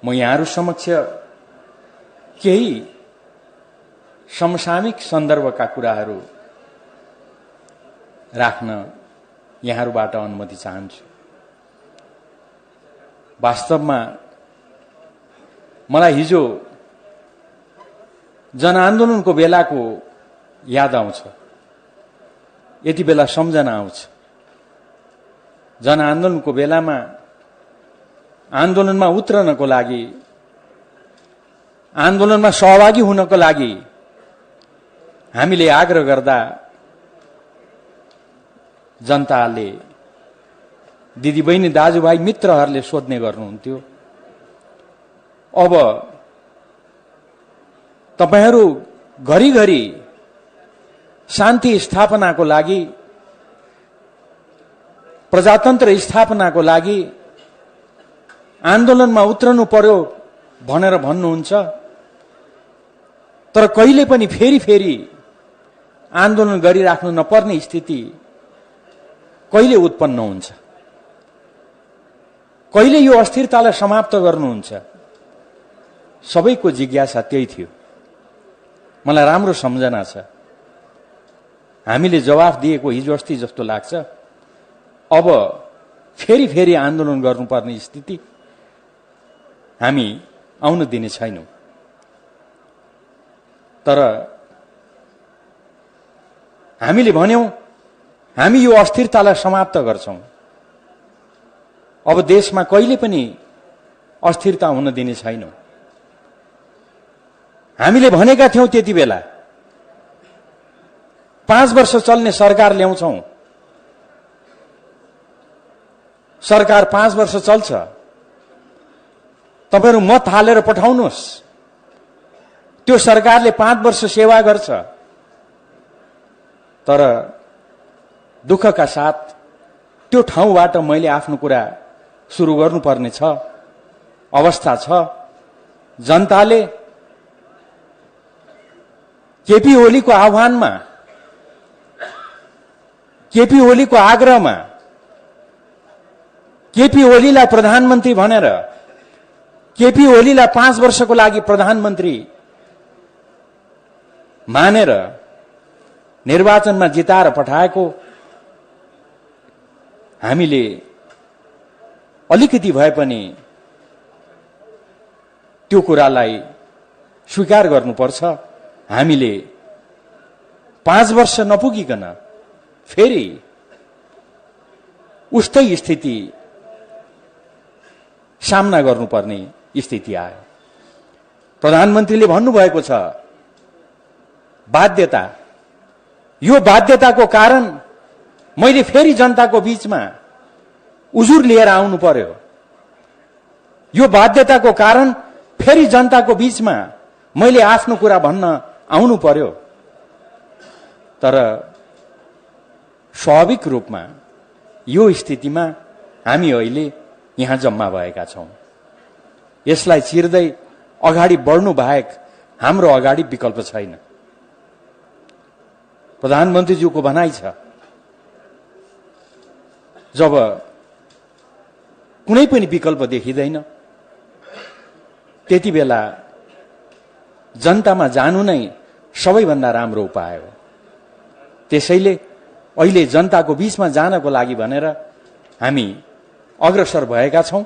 म यहाँहरु समक्ष केही समसामयिक सन्दर्भका कुराहरू राख्न यहाँहरुबाट अनुमति चाहन्छु। वास्तवमा मलाई हिजो जनआन्दोलनको बेलाको याद आउँछ। यति बेला सम्झना आउँछ। जनआन्दोलनको बेलामा आन्दोलनमा उत्रनको लागि, आन्दोलनमा सहभागी हुनको लागि हामीले आग्रह गर्दा जनताले, दिदीबहिनी, दाजुभाइ, मित्रहरूले सोध्ने गर्नुहुन्थ्यो, अब तपाईहरू घरिघरि शान्ति स्थापनाको लागि, प्रजातन्त्र स्थापनाको लागि आन्दोलनमा उत्रनु पर्यो भनेर भन्नुहुन्छ। तर कहिले पनि फेरि आन्दोलन गरिराख्नु नपर्ने स्थिति कहिले उत्पन्न हुन्छ? कहिले यो अस्थिरतालाई समाप्त गर्नुहुन्छ? सबैको जिज्ञासा त्यही थियो। मलाई राम्रो सम्झना छ। हामीले जवाफ दिएको हिजो अस्ति जस्तो लाग्छ। अब फेरि आन्दोलन गर्नुपर्ने स्थिति हामी आउन दिने छैनौं। तर हामीले भन्यौं, हामी यो अस्थिरतालाई समाप्त गर्छौं। अब देशमा कहिले पनि अस्थिरता हुन दिने छैनौं। हामीले भनेका थियौं त्यति बेला 5 वर्ष चल्ने सरकार ल्याउँछौं। सरकार 5 वर्ष चल्छ। तपाईहरु मत हालेर पठाउनुहोस्। त्यो सरकारले 5 वर्ष सेवा गर्छ। तर दुःखका साथ त्यो ठाउँबाट मैले आफ्नो कुरा सुरु गर्नुपर्ने छ, अवस्था छ। जनताले केपी ओलीको आह्वानमा, केपी ओलीको आग्रहमा, केपी ओलीलाई प्रधानमन्त्री भनेर, केपी ओलीलाई 5 वर्षको लागि प्रधानमन्त्री मानेर निर्वाचनमा जिताएर पठाएको हामीले अलिकति भए पनि त्यो कुरालाई स्वीकार गर्नुपर्छ। हामीले 5 वर्ष नपुगिकन फेरि उस्तै स्थिति सामना गर्नुपर्ने स्थिति आयो। प्रधानमन्त्रीले भन्नुभएको छ बाध्यता। यो बाध्यताको कारण मैले फेरि जनताको बीचमा उजुर लिएर आउनु पर्यो। यो बाध्यताको कारण फेरि जनताको बीचमा मैले आफ्नो कुरा भन्न आउनु पर्यो। तर स्वाभाविक रूपमा यो स्थितिमा हामी अहिले यहाँ जम्मा भएका छौं। यसलाई चिर्दै अगाडि बढ्नु बाहेक हाम्रो अगाडि विकल्प छैन। प्रधानमन्त्रीज्यूको भनाइ छ, जब कुनै पनि विकल्प देखिँदैन त्यति बेला जनतामा जानु नै सबैभन्दा राम्रो उपाय हो। त्यसैले अहिले जनताको बीचमा जानको लागि भनेर हामी अग्रसर भएका छौं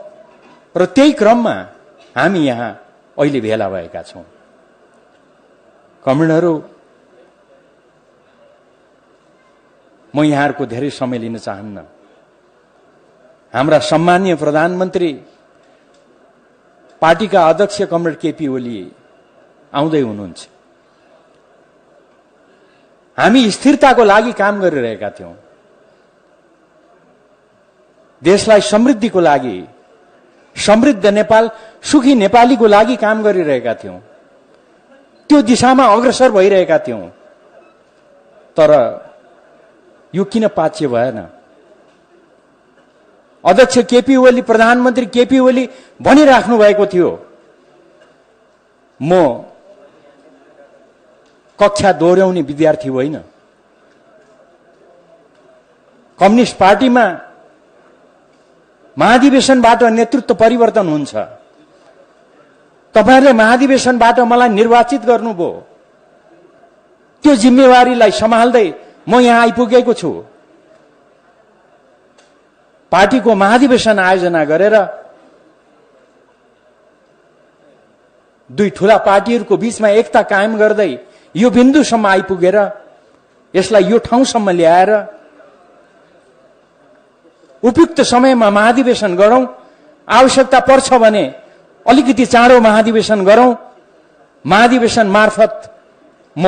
र त्यही क्रममा हामी यहाँ अहिले भेला भएका छौं। कमरेडहरू, म यहाँहरुको धेरै समय लिन चाहन्न। हाम्रा सम्मानीय प्रधानमन्त्री, पार्टीका अध्यक्ष कमरेड केपी ओली आउँदै हुनुहुन्छ। हामी स्थिरताको लागि काम गरिरहेका थियौं। देशलाई समृद्धिको लागि, समृद्ध नेपाल, सुखी नेपालीको लागि काम गरिरहेका थियौं। त्यो दिशामा अग्रसर भइरहेका थियौं। तर यो किन पाच्य भएन? अध्यक्ष केपी ओली, प्रधानमन्त्री केपी ओली भनिराख्नु भएको थियो, म कक्षा दोहोर्याउने विद्यार्थी होइन। कम्युनिस्ट पार्टीमा महाधिवेशनबाट नेतृत्व परिवर्तन हुन्छ। तपाईहरुले महाधिवेशनबाट मलाई निर्वाचित गर्नुभयो। त्यो जिम्मेवारीलाई सम्हाल्दै म यहाँ आइपुगेको छु। पार्टीको महाधिवेशन आयोजना गरेर दुई ठूला पार्टीहरूको बीचमा एकता कायम गर्दै यो बिन्दुसम्म आइपुगेर यसलाई यो ठाउँसम्म ल्याएर उपयुक्त समयमा महाधिवेशन गरौं। आवश्यकता पर्छ भने अलिकति चाँडो महाधिवेशन गरौं। महाधिवेशन मार्फत म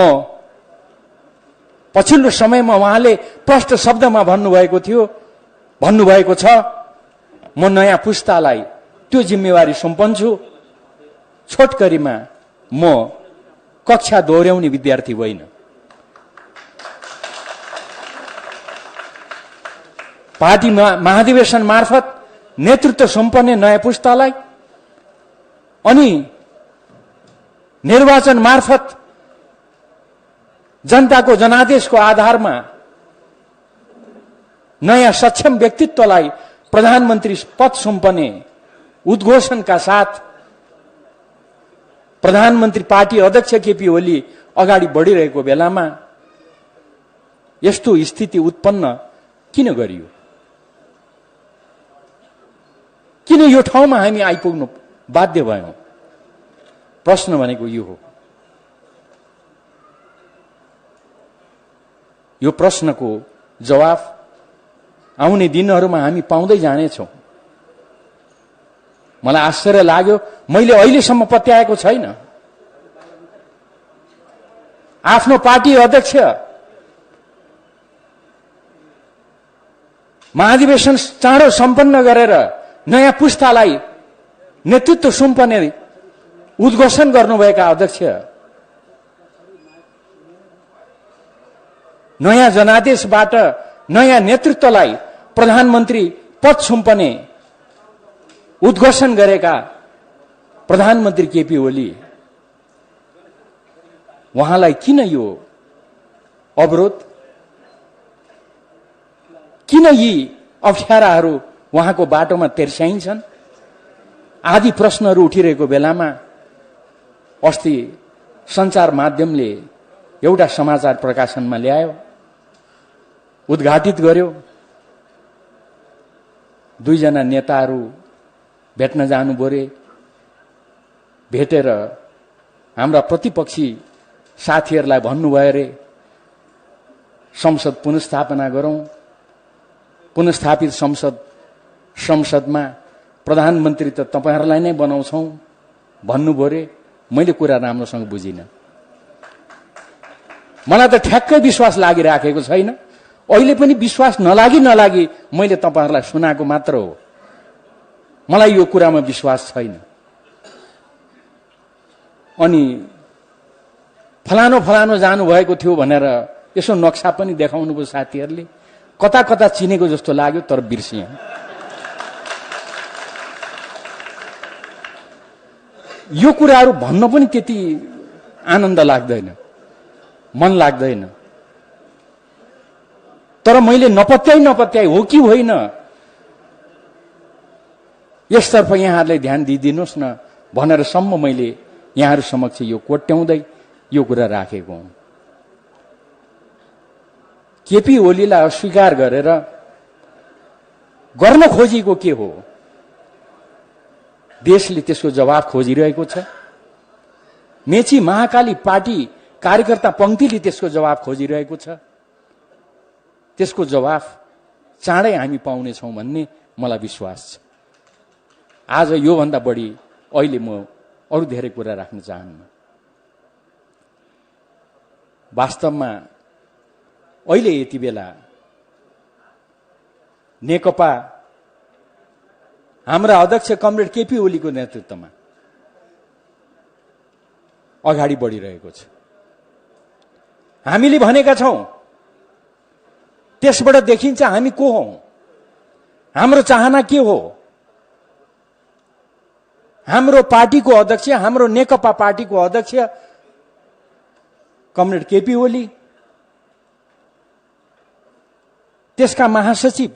पछिल्लो समयमा उहाँले प्रष्ट शब्दमा भन्नुभएको थियो, भन्नुभएको छ, म नयाँ पुस्तालाई त्यो जिम्मेवारी सुम्पन्छु। छोटकरीमा म कक्षा दोहोर्याउने विद्यार्थी होइन। पार्टी महाधिवेशन मार्फत नेतृत्व सुम्पने नयाँ पुस्तालाई अनि निर्वाचन मार्फत जनताको जनादेशको आधारमा नयाँ सक्षम व्यक्तित्वलाई प्रधानमन्त्री पद सुम्पने उद्घोषणका साथ प्रधानमन्त्री पार्टी अध्यक्ष केपी ओली अगाडि बढिरहेको बेलामा यस्तो स्थिति उत्पन्न किन गरियो? किन यो ठाउँमा हामी आइपुग्नु बाध्य भयौं? प्रश्न भनेको यो हो। यो प्रश्नको जवाफ आउने दिनहरूमा हामी पाउँदै जानेछौं। मलाई आश्चर्य लाग्यो, मैले अहिलेसम्म पत्याएको छैन। आफ्नो पार्टी अध्यक्ष महाधिवेशन चाँडो सम्पन्न गरेर नयाँ पुस्तालाई नेतृत्व सुम्पने उद्घोषण गर्नुभएका अध्यक्ष नयाँ जनादेशबाट नयाँ नेतृत्वलाई प्रधानमन्त्री पद सुम्पने उद्घोषण गरेका प्रधानमन्त्री केपी ओली, उहाँलाई किन यो अवरोध, किन यी अप्ठ्याराहरू उहाँको बाटोमा तेर्स्याइन्छन्? आदि प्रश्नहरू उठिरहेको बेलामा अस्ति सञ्चार माध्यमले एउटा समाचार प्रकाशनमा ल्यायो, उद्घाटित गर्यो। दुईजना नेताहरू भेट्न जानुभयो रे। भेटेर हाम्रा प्रतिपक्षी साथीहरूलाई भन्नुभयो रे, संसद पुनर्स्थापना गरौं। पुनर्स्थापित संसदमा प्रधानमन्त्री त तपाईहरुलाई नै बनाउँछौं भन्नुभयो रे। मैले कुरा राम्रोसँग बुझिन। मलाई त ठ्याक्कै विश्वास लागिराखेको छैन। अहिले पनि विश्वास नलागी मैले तपाईहरुलाई सुनाएको मात्र हो। मलाई यो कुरामा विश्वास छैन। अनि फलानो जानुभएको थियो भनेर यसो नक्सा पनि देखाउनु भयो साथीहरूले। कता कता चिनेको जस्तो लाग्यो, तर बिर्सिएँ। यो कुराहरू भन्न पनि त्यति आनन्द लाग्दैन, मन लाग्दैन। तर मैले नपत्याई हो कि होइन, यसतर्फ यहाँहरूले ध्यान दिइदिनुहोस् न भनेर सम्म मैले यहाँहरू समक्ष यो कोट्याउँदै यो कुरा राखेको हुँ। केपी ओलीलाई अस्वीकार गरेर गर्न खोजेको के हो? देशले त्यसको जवाफ खोजिरहेको छ। मेची महाकाली पार्टी कार्यकर्ता पंक्तिले त्यसको जवाफ खोजिरहेको छ। त्यसको जवाफ चाँडै हामी पाउनेछौं भन्ने मलाई विश्वास छ। आज यो भन्दा बढी अहिले म अरु धेरै कुरा राख्न चाहन्न। वास्तवमा अहिले यति बेला नेकपा हाम्रा अध्यक्ष कमरेड केपी ओलीको नेतृत्वमा अगाडि बढिरहेको छ। हामीले भनेका छौं, त्यसबाट देखिन्छ हामी को हौं, हाम्रो चाहना के हो। हाम्रो पार्टीको अध्यक्ष, हाम्रो नेकपा पार्टीको अध्यक्ष कमरेड केपी ओली, त्यसका महासचिव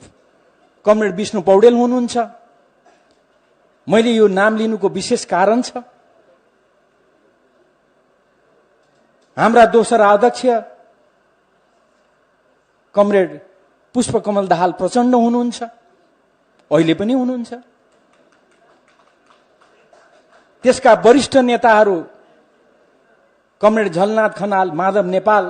कमरेड विष्णु पौडेल हुनुहुन्छ। मैले यो नाम लिनुको विशेष कारण छ, हाम्रा दोस्रा अध्यक्ष कमरेड पुष्पकमल दाहाल प्रचण्ड हुनुहुन्छ, अहिले पनि हुनुहुन्छ। त्यसका वरिष्ठ नेताहरू कमरेड झलनाथ खनाल, माधव नेपाल,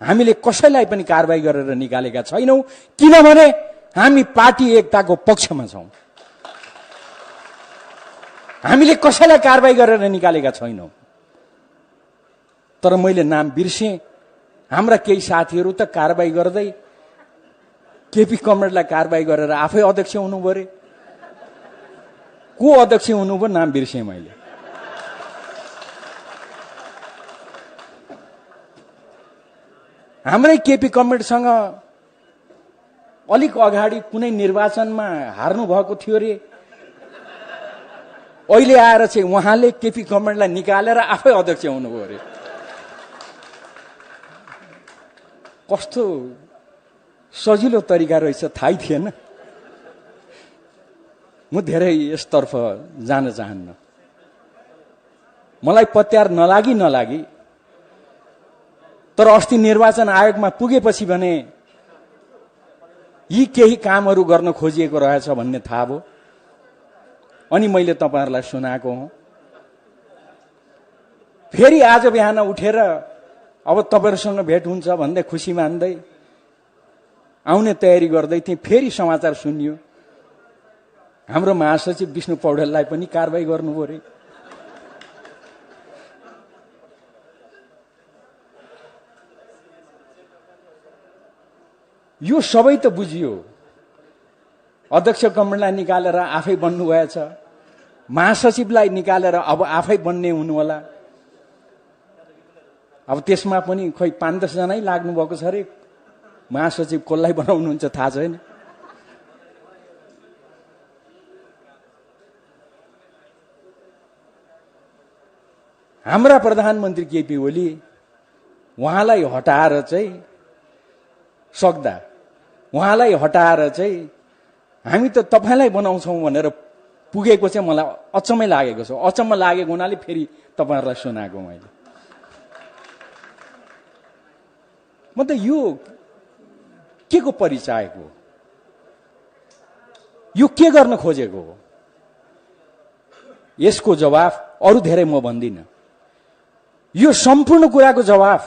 हामीले कसैलाई पनि कारबाही गरेर निकालेका छैनौं, किनभने हामी पार्टी एकताको पक्षमा छौं। हामीले कसैलाई कारबाही गरेर निकालेका छैनौं। तर मैले नाम बिर्से, हाम्रा केही साथीहरू त कारबाही गर्दै केपी कमरेडलाई कारबाही गरेर आफै अध्यक्ष हुनुभयो रे। को अध्यक्ष हुनुभयो नाम बिर्से मैले। हाम्रै केपी कमरेडसँग अलिक अगाडि कुनै निर्वाचनमा हार्नु भएको थियो रे। अहिले आएर चाहिँ उहाँले केपी कमरेडलाई निकालेर आफै अध्यक्ष हुनुभयो रे। कस्तो सजिलो तरिका रहेछ थाहै थिएन। म धेरै यसतर्फ जान चाहन्न। मलाई पत्यार नलागी तर अस्ति निर्वाचन आयोगमा पुगेपछि भने यी केही कामहरू गर्न खोजिएको रहेछ भन्ने थाहा भयो। अनि मैले तपाईहरुलाई सुनाएको हुँ। फेरि आज बिहान उठेर अब तपाईहरुसँग भेट हुन्छ भन्दै खुसी मान्दै आउने तयारी गर्दै थिएँ। फेरि समाचार सुनियो हाम्रो महासचिव विष्णु पौडेललाई पनि कारबाही गर्नुभयो रे। यो सबै त बुझियो। अध्यक्ष कमरेडलाई निकालेर आफै बन्नु भएछ, महासचिवलाई निकालेर अब आफै बन्ने हुनु होला। अब त्यसमा पनि खोइ 5-10 जनै लाग्नु भएको छ रे। महासचिव कसलाई बनाउनुहुन्छ थाहा छैन। हाम्रा प्रधानमन्त्री केपी ओली उहाँलाई हटाएर चाहिँ सक्दा उहाँलाई हटाएर चाहिँ हामी त तपाईलाई बनाउँछौं भनेर पुगेको चाहिँ मलाई अचम्मै लागेको छ। अचम्म लागेको हुनाले फेरि तपाईहरुलाई सुनाएको मैले। म त यो के को परिचायक हो? यो के गर्न खोजेको हो? यसको जवाफ अरु धेरै म भन्दिन। यो सम्पूर्ण कुराको जवाफ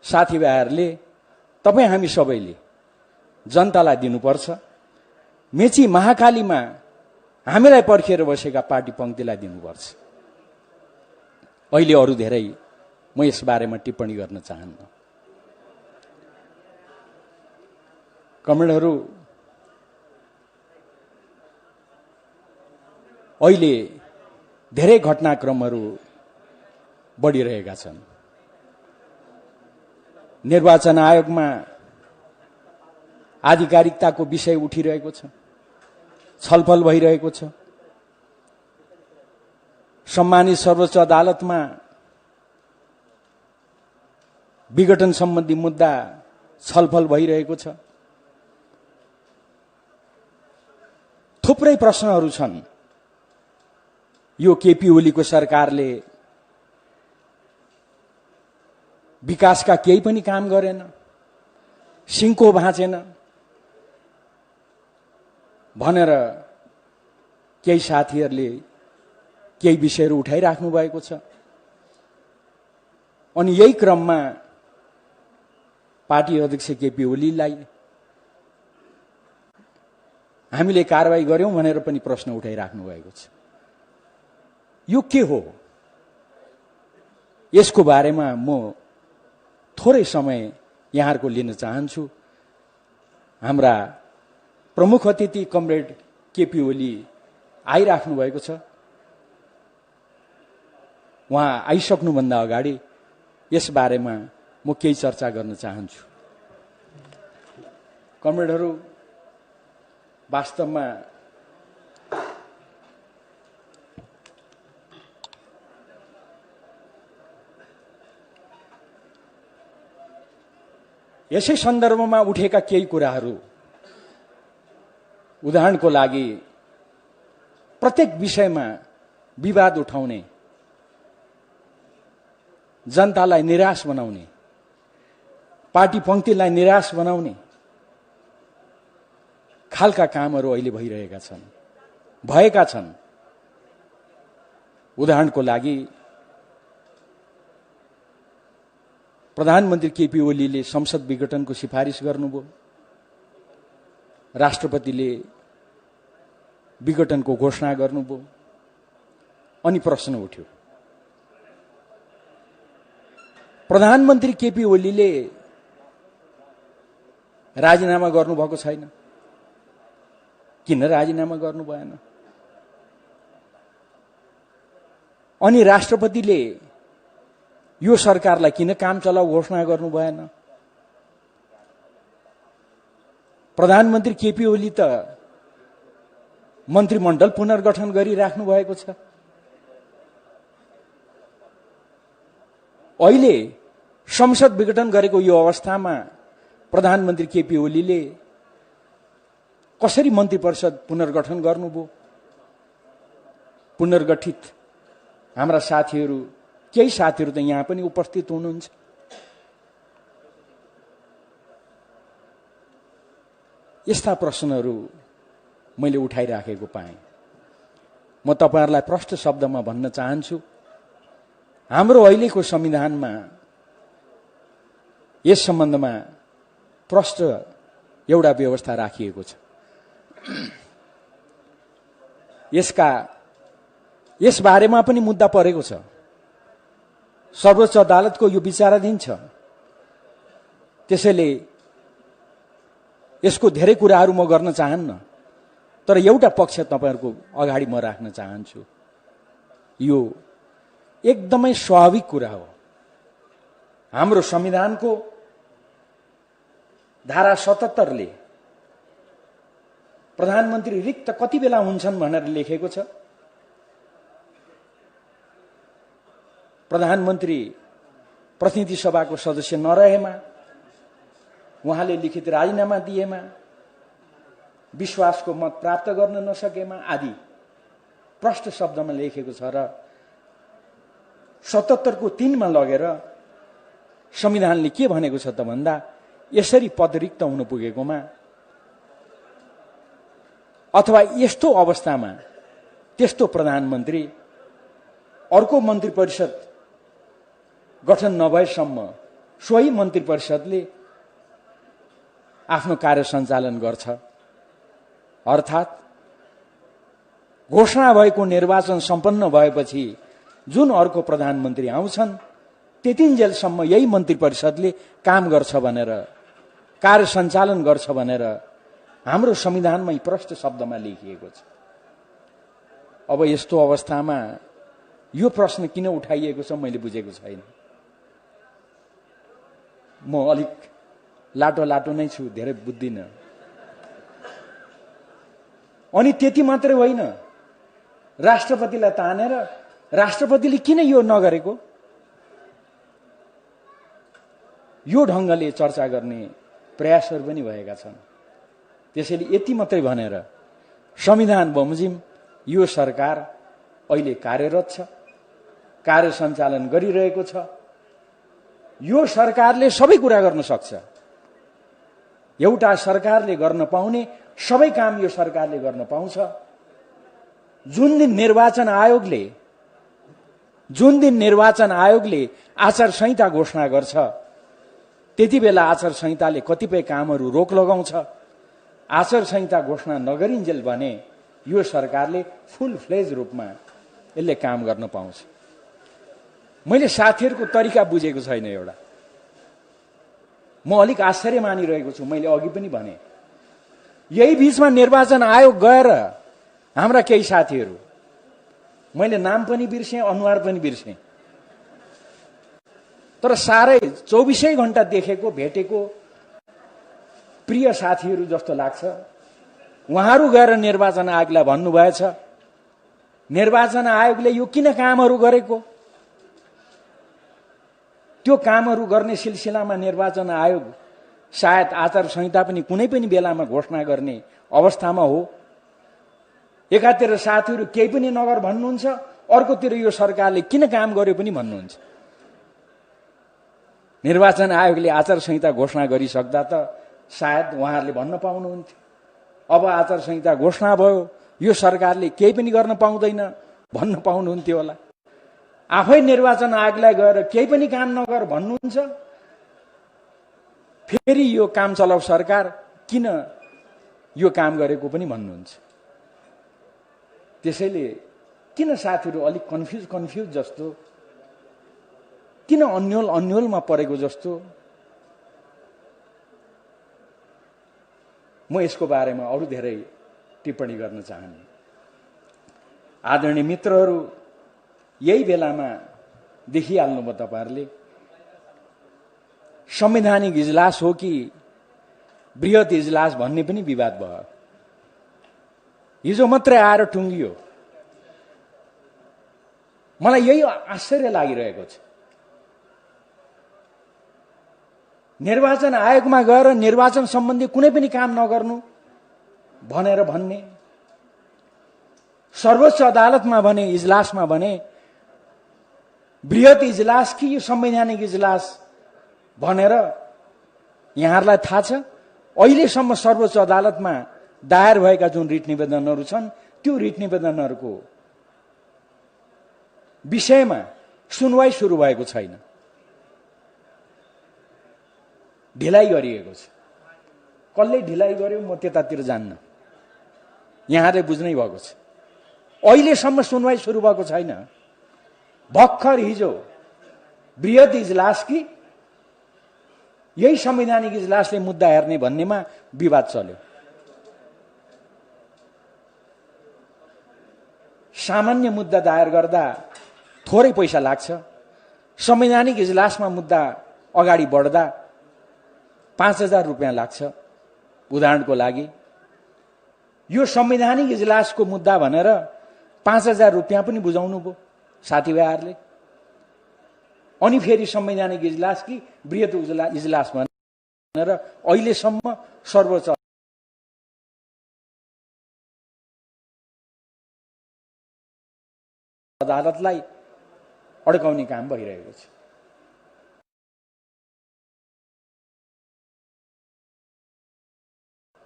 साथीभाइहरूले, तपाई हामी सबैले जनतालाई दिनुपर्छ। मेची महाकालीमा हामीलाई पर्खेर बसेका पार्टी पंक्तिलाई दिनुपर्छ। अहिले अरु धेरै म यस बारेमा टिप्पणी गर्न चाहन्न। कमरेडहरू, अहिले धेरै घटनाक्रमहरू बढिरहेका छन्। निर्वाचन आयोगमा आधिकारिकताको विषय उठिरहेको छ, छलफल भइरहेको छ। सम्मानित सर्वोच्च अदालतमा विघटन सम्बन्धी मुद्दा छलफल भइरहेको छ। थुप्रै प्रश्नहरू छन्। यो केपी ओलीको सरकारले विकासका केही पनि काम गरेन, सिंहको भाँचेन भनेर केही साथीहरूले केही विषयहरू उठाइराख्नु भएको छ। अनि यही क्रममा पार्टी अध्यक्ष केपी ओलीलाई हामीले कारबाही गर्यौं भनेर पनि प्रश्न उठाइराख्नु भएको छ। यो के हो? यसको बारेमा म थोरै समय यहाँहरुको लिन चाहन्छु। हाम्रा प्रमुख अतिथि कमरेड केपी ओली आइराख्नु भएको छ। उहाँ आइसक्नुभन्दा अगाडि यस बारेमा म केही चर्चा गर्न चाहन्छु। कमरेडहरू, वास्तवमा यसै सन्दर्भमा उठेका केही कुराहरू, उदाहरणको लागि प्रत्येक विषयमा विवाद उठाउने, जनतालाई निराश बनाउने, पार्टी पंक्तिलाई निराश बनाउने खालका कामहरू अहिले भइरहेका छन्, भएका छन्। उदाहरणको लागि प्रधानमन्त्री केपी ओलीले संसद विघटनको सिफारिस गर्नुभयो, राष्ट्रपतिले विघटनको घोषणा गर्नुभयो, अनि प्रश्न उठ्यो प्रधानमन्त्री केपी ओलीले राजीनामा गर्नुभएको छैन, किन राजीनामा गर्नु भएन? अनि राष्ट्रपतिले यो सरकारलाई किन काम चलाऊ घोषणा गर्नु भएन? प्रधानमन्त्री केपी ओली त मन्त्रीमण्डल पुनर्गठन गरिराख्नु भएको छ। अहिले संसद विघटन गरेको यो अवस्थामा प्रधानमन्त्री केपी ओलीले कसरी मन्त्री परिषद पुनर्गठन गर्नुभयो? पुनर्गठित हाम्रा साथीहरू, केही साथीहरू त यहाँ पनि उपस्थित हुनुहुन्छ। यस्ता प्रश्नहरू मैले उठाइराखेको पाएँ। म तपाईहरुलाई प्रष्ट शब्दमा भन्न चाहन्छु, हाम्रो अहिलेको संविधानमा यस सम्बन्धमा प्रष्ट एउटा व्यवस्था राखिएको छ। यस बारेमा पनि मुद्दा परेको छ। सर्वोच्च अदालतको यो विचाराधीन छ। त्यसैले यसको धेरै कुराहरू म गर्न चाहन्न, तर एउटा पक्ष तपाईहरुको अगाडि म राख्न चाहन्छु। यो एकदमै स्वाभाविक कुरा हो। हाम्रो संविधानको धारा 77 ले प्रधानमन्त्री रिक्त कति बेला हुन्छन् भनेर लेखेको छ। प्रधानमन्त्री प्रतिनिधि सभाको सदस्य नरहेमा, उहाँले लिखित राजीनामा दिएमा, विश्वासको मत प्राप्त गर्न नसकेमा आदि प्रष्ट शब्दमा लेखेको छ। र 77 को 3 मा लगेर संविधानले के भनेको छ त भन्दा, यसरी पद रिक्त हुन पुगेकोमा अथवा यस्तो अवस्थामा त्यस्तो प्रधानमन्त्री अर्को मन्त्री परिषद गठन नभएसम्म सोही मन्त्री परिषदले आफ्नो कार्य सञ्चालन गर्छ। अर्थात् घोषणा भएको निर्वाचन सम्पन्न भएपछि जुन अर्को प्रधानमन्त्री आउँछन् त्यतिन्जेलसम्म यही मन्त्री परिषदले काम गर्छ भनेर, कार्य सञ्चालन गर्छ भनेर हाम्रो संविधानमै प्रष्ट शब्दमा लेखिएको छ। अब यस्तो अवस्थामा यो प्रश्न किन उठाइएको छ मैले बुझेको छैन। म अलिक लाटो नै छु, धेरै बुझ्दिन। अनि त्यति मात्रै होइन, राष्ट्रपतिलाई तानेर राष्ट्रपतिले किन यो नगरेको, यो ढंगले चर्चा गर्ने प्रयासहरू पनि भएका छन्। त्यसैले यति मात्रै भनेर संविधान बमोजिम यो सरकार अहिले कार्यरत छ, कार्य सञ्चालन गरिरहेको छ। यो सरकारले सबै कुरा गर्न सक्छ। एउटा सरकारले गर्न पाउने सबै काम यो सरकारले गर्न पाउँछ। जुन दिन निर्वाचन आयोगले आचार संहिता घोषणा गर्छ, त्यति बेला आचार संहिताले कतिपय कामहरू रोक लगाउँछ। आचार संहिता घोषणा नगरिन्जेल भने यो सरकारले फुल फ्लेज रूपमा यसले काम गर्न पाउँछ। मैले साथीहरूको तरिका बुझेको छैन। एउटा म अलिक आश्चर्य मानिरहेको छु। मैले अघि पनि भने, यही बीचमा निर्वाचन आयोग गएर हाम्रा केही साथीहरू, मैले नाम पनि बिर्सेँ, अनुहार पनि बिर्सेँ, तर साह्रै 24 घण्टा देखेको भेटेको प्रिय साथीहरू जस्तो लाग्छ। उहाँहरू गएर निर्वाचन आयोगलाई भन्नुभएछ, निर्वाचन आयोगले यो किन कामहरू गरेको, त्यो कामहरू गर्ने सिलसिलामा निर्वाचन आयोग सायद आचार संहिता पनि कुनै पनि बेलामा घोषणा गर्ने अवस्थामा हो। एकातिर साथीहरू केही पनि नगर भन्नुहुन्छ, अर्कोतिर यो सरकारले किन काम गर्यो पनि भन्नुहुन्छ। निर्वाचन आयोगले आचार संहिता घोषणा गरिसक्दा त सायद उहाँहरूले भन्न पाउनुहुन्थ्यो, अब आचार संहिता घोषणा भयो, यो सरकारले केही पनि गर्न पाउँदैन भन्न पाउनुहुन्थ्यो होला। आफै निर्वाचन आयोगलाई गएर केही पनि काम नगर भन्नुहुन्छ। फेरि यो काम चलाउ सरकार किन यो काम गरेको पनि भन्नुहुन्छ। त्यसैले किन साथीहरू अलिक कन्फ्युज जस्तो, किन अन्योलमा परेको जस्तो, म यसको बारेमा अरू धेरै टिप्पणी गर्न चाहन्छु। आदरणीय मित्रहरू, यही बेलामा देखिहाल्नुभयो तपाईहरुले, संवैधानिक इजलास हो कि बृहत इजलास भन्ने पनि विवाद भयो। हिजो मात्रै आएर टुङ्गियो। मलाई यही आश्चर्य लागिरहेको छ। निर्वाचन आयोगमा गएर निर्वाचन सम्बन्धी कुनै पनि काम नगर्नु भनेर भन्ने, सर्वोच्च अदालतमा भने, इजलासमा भने बृहत इजलास कि यो संवैधानिक इजलास भनेर यहाँहरूलाई थाहा छ। अहिलेसम्म सर्वोच्च अदालतमा दायर भएका जुन रिट निवेदनहरू छन् त्यो रिट निवेदनहरूको विषयमा सुनवाई सुरु भएको छैन, ढिलाइ गरिएको छ। कसले ढिलाइ गर्यो म त्यतातिर जान्न, यहाँले बुझ्नै भएको छ। अहिलेसम्म सुनवाई सुरु भएको छैन। भर्खर हिजो बृहत इजलास कि यही संवैधानिक इजलासले मुद्दा हेर्ने भन्नेमा विवाद चल्यो। सामान्य मुद्दा दायर गर्दा थोरै पैसा लाग्छ, संवैधानिक इजलासमा मुद्दा अगाडि बढ्दा 5,000 रुपियाँ लाग्छ। उदाहरणको लागि यो संवैधानिक इजलासको मुद्दा भनेर 5,000 रुपियाँ पनि बुझाउनु भयो साथीभाइहरूले। अनि फेरि संवैधानिक इजलास कि बृहत इजलास भनेर अहिलेसम्म सर्वोच्च अदालतलाई अड्काउने काम भइरहेको छ।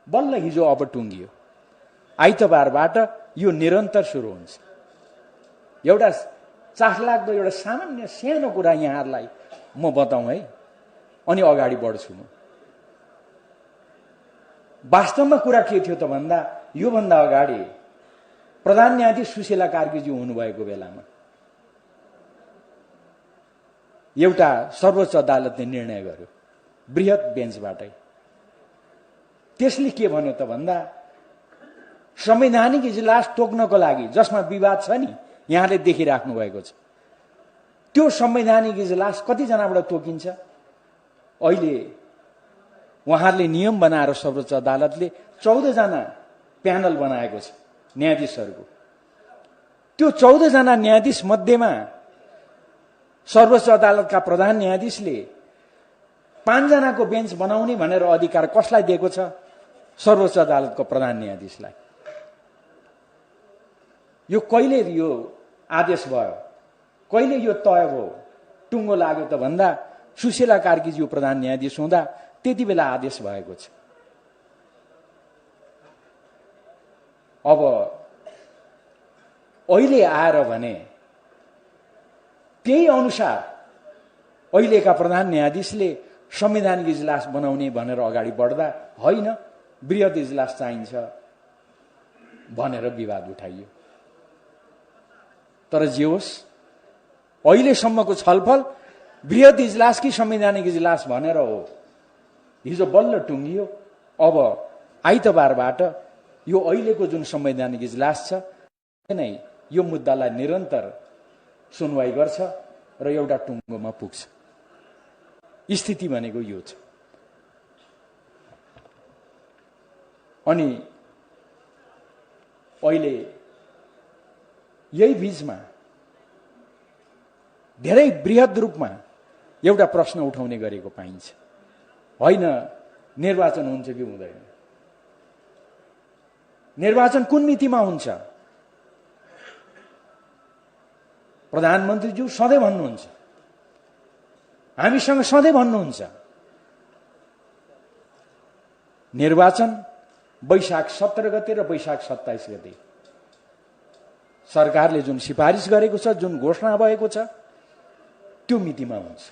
बल्ल हिजो अब टुङ्गियो। आइतबारबाट यो निरन्तर सुरु हुन्छ। एउटा चाखलाग्दो एउटा सामान्य सानो कुरा यहाँहरूलाई म बताउँ है, अनि अगाडि बढ्छु म। वास्तवमा कुरा के थियो त भन्दा, योभन्दा अगाडि प्रधान न्यायाधीश सुशीला कार्कीज्यू हुनुभएको बेलामा एउटा सर्वोच्च अदालतले निर्णय गर्यो बृहत बेन्चबाटै। त्यसले के भन्यो त भन्दा, संवैधानिक इजलास तोक्नको लागि जसमा विवाद छ नि, यहाँले देखिराख्नु भएको छ, त्यो संवैधानिक इजलास कतिजनाबाट तोकिन्छ। अहिले उहाँहरूले नियम बनाएर सर्वोच्च अदालतले 14 जना प्यानल बनाएको छ न्यायाधीशहरूको। त्यो 14 जना न्यायाधीश मध्येमा सर्वोच्च अदालतका प्रधान न्यायाधीशले 5 जनाको बेन्च बनाउने भनेर अधिकार कसलाई दिएको छ? सर्वोच्च अदालतको प्रधान न्यायाधीशलाई। यो कहिले यो आदेश भयो, कहिले यो तय भयो, टुङ्गो लाग्यो त भन्दा सुशीला कार्कीज्यू प्रधान न्यायाधीश हुँदा त्यति बेला आदेश भएको छ। अब अहिले आएर भने त्यही अनुसार अहिलेका प्रधान न्यायाधीशले संवैधानिक इजलास बनाउने भनेर अगाडि बढ्दा होइन, बृहत इजलास चाहिन्छ भनेर विवाद उठाइयो। तर जे होस्, अहिलेसम्मको छलफल बृहत इजलास कि संवैधानिक इजलास भनेर हो। हिजो बल्ल टुङ्गियो। अब आइतबारबाट यो अहिलेको जुन संवैधानिक इजलास छ नै यो मुद्दालाई निरन्तर सुनवाई गर्छ र एउटा टुङ्गोमा पुग्छ। स्थिति भनेको यो छ। अनि अहिले यही बीचमा धेरै बृहत रूपमा एउटा प्रश्न उठाउने गरेको पाइन्छ, होइन निर्वाचन हुन्छ कि हुँदैन, निर्वाचन कुन मितिमा हुन्छ। प्रधानमन्त्रीज्यू सधैँ भन्नुहुन्छ, हामीसँग सधैँ भन्नुहुन्छ, निर्वाचन वैशाख 17 गते र वैशाख 27 गते सरकारले जुन सिफारिस गरेको छ, जुन घोषणा भएको छ, त्यो मितिमा हुन्छ।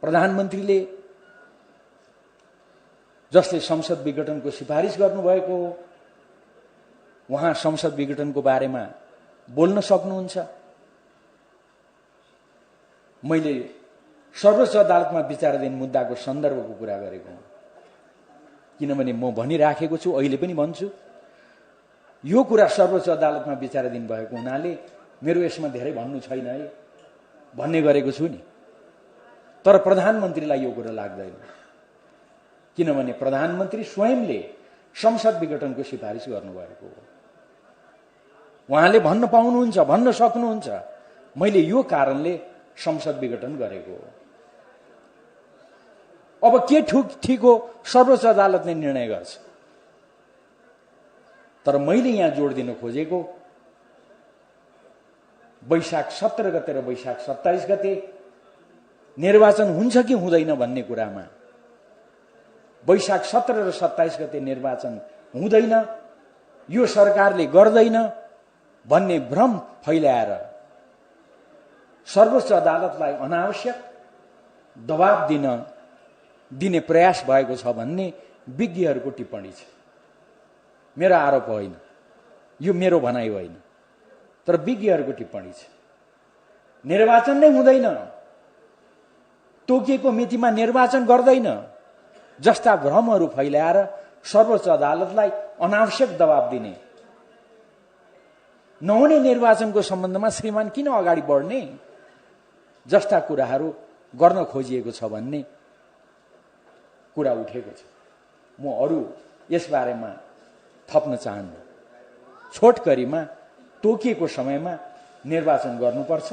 प्रधानमन्त्रीले जसले संसद विघटनको सिफारिस गर्नुभएको हो, उहाँ संसद विघटनको बारेमा बोल्न सक्नुहुन्छ। मैले सर्वोच्च अदालतमा विचाराधीन मुद्दाको सन्दर्भको कुरा गरेको हुँ, किनभने म भनिराखेको छु, अहिले पनि भन्छु, यो कुरा सर्वोच्च अदालतमा विचाराधीन भएको हुनाले मेरो यसमा धेरै भन्नु छैन है भन्ने गरेको छु नि। तर प्रधानमन्त्रीलाई यो कुरा लाग्दैन, किनभने प्रधानमन्त्री स्वयंले संसद विघटनको सिफारिस गर्नुभएको हो। उहाँले भन्न पाउनुहुन्छ, भन्न सक्नुहुन्छ, मैले यो कारणले संसद विघटन गरेको हो। अब के ठिक हो सर्वोच्च अदालतले निर्णय गर्छ। तर मैले यहाँ जोड दिन खोजेको वैशाख 17 गते र वैशाख 27 गते निर्वाचन हुन्छ कि हुँदैन भन्ने कुरामा, वैशाख 17 र 27 गते निर्वाचन हुँदैन, यो सरकारले गर्दैन भन्ने भ्रम फैलाएर सर्वोच्च अदालतलाई अनावश्यक दबाब दिने प्रयास भएको छ भन्ने विज्ञहरूको टिप्पणी छ। मेरो आरोप होइन, यो मेरो भनाइ होइन, तर विज्ञहरूको टिप्पणी छ। निर्वाचन नै हुँदैन, तोकिएको मितिमा निर्वाचन गर्दैन जस्ता भ्रमहरू फैलाएर सर्वोच्च अदालतलाई अनावश्यक दबाब दिने, नहुने निर्वाचनको सम्बन्धमा श्रीमान किन अगाडि बढ्ने जस्ता कुराहरू गर्न खोजिएको छ भन्ने कुरा उठेको छ। म अरू यसबारेमा थप्न चाहन्न। छोटकरीमा तोकिएको समयमा निर्वाचन गर्नुपर्छ,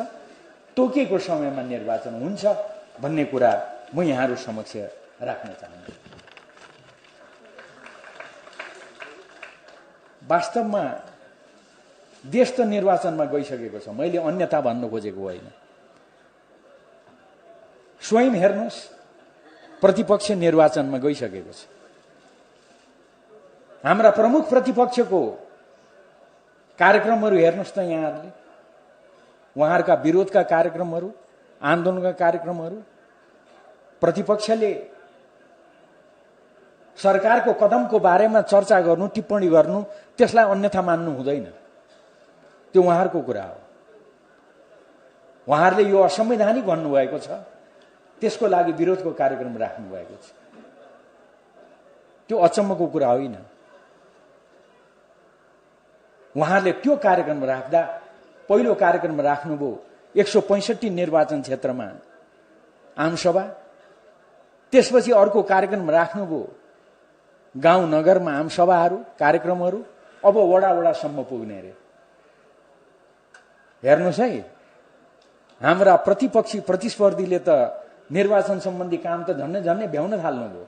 तोकिएको समयमा निर्वाचन हुन्छ भन्ने कुरा म यहाँहरू समक्ष राख्न चाहन्छु। वास्तवमा देश त निर्वाचनमा गइसकेको छ, मैले अन्यथा भन्न खोजेको होइन। स्वयं हेर्नुहोस्, प्रतिपक्ष निर्वाचनमा गइसकेको छ। हाम्रा प्रमुख प्रतिपक्षको कार्यक्रमहरू हेर्नुहोस् त यहाँहरूले, उहाँहरूका विरोधका कार्यक्रमहरू, आन्दोलनका कार्यक्रमहरू। प्रतिपक्षले सरकारको कदमको बारेमा चर्चा गर्नु, टिप्पणी गर्नु, त्यसलाई अन्यथा मान्नु हुँदैन, त्यो उहाँहरूको कुरा हो। उहाँहरूले यो असंवैधानिक भन्नुभएको छ, त्यसको लागि विरोधको कार्यक्रम राख्नु भएको छ। त्यो अचम्मको कुरा होइन। उहाँहरूले त्यो कार्यक्रम राख्दा पहिलो कार्यक्रम राख्नुभयो 165 निर्वाचन क्षेत्रमा आमसभा, त्यसपछि अर्को कार्यक्रम राख्नुभयो गाउँ नगरमा आमसभाहरू, कार्यक्रमहरू, अब वडा वडासम्म पुग्ने रे। हेर्नुहोस् है, हाम्रा प्रतिपक्षी प्रतिस्पर्धीले त निर्वाचन सम्बन्धी काम त झन्नै झन्नै भ्याउन थाल्नुभयो।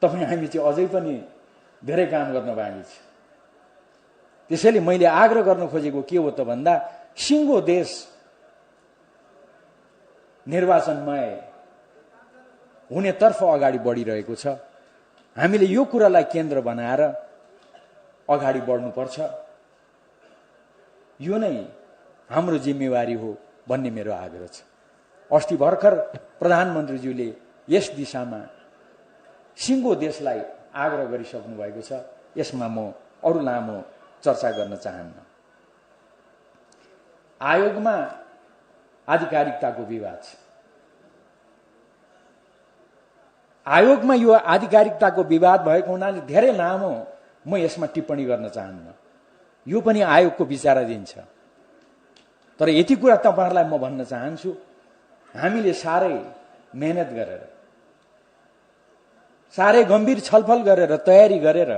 तपाईँ हामी चाहिँ अझै पनि धेरै काम गर्न बाँकी छ। त्यसैले मैले आग्रह गर्न खोजेको के हो त भन्दा, सिङ्गो देश निर्वाचनमय हुनेतर्फ अगाडि बढिरहेको छ। हामीले यो कुरालाई केन्द्र बनाएर अगाडि बढ्नुपर्छ। यो नै हाम्रो जिम्मेवारी हो भन्ने मेरो आग्रह छ। अस्ति भर्खर प्रधानमन्त्रीज्यूले यस दिशामा सिङ्गो देशलाई आग्रह गरिसक्नु भएको छ। यसमा म अरू लामो चर्चा गर्न चाहन्न। आयोगमा आधिकारिकताको विवाद छ। आयोगमा यो आधिकारिकताको विवाद भएको हुनाले धेरै लामो म यसमा टिप्पणी गर्न चाहन्न। यो पनि आयोगको विचाराधीन छ। तर यति कुरा तपाईहरुलाई म भन्न चाहन्छु, हामीले साह्रै मेहनत गरेर, साह्रै गम्भीर छलफल गरेर, तयारी गरेर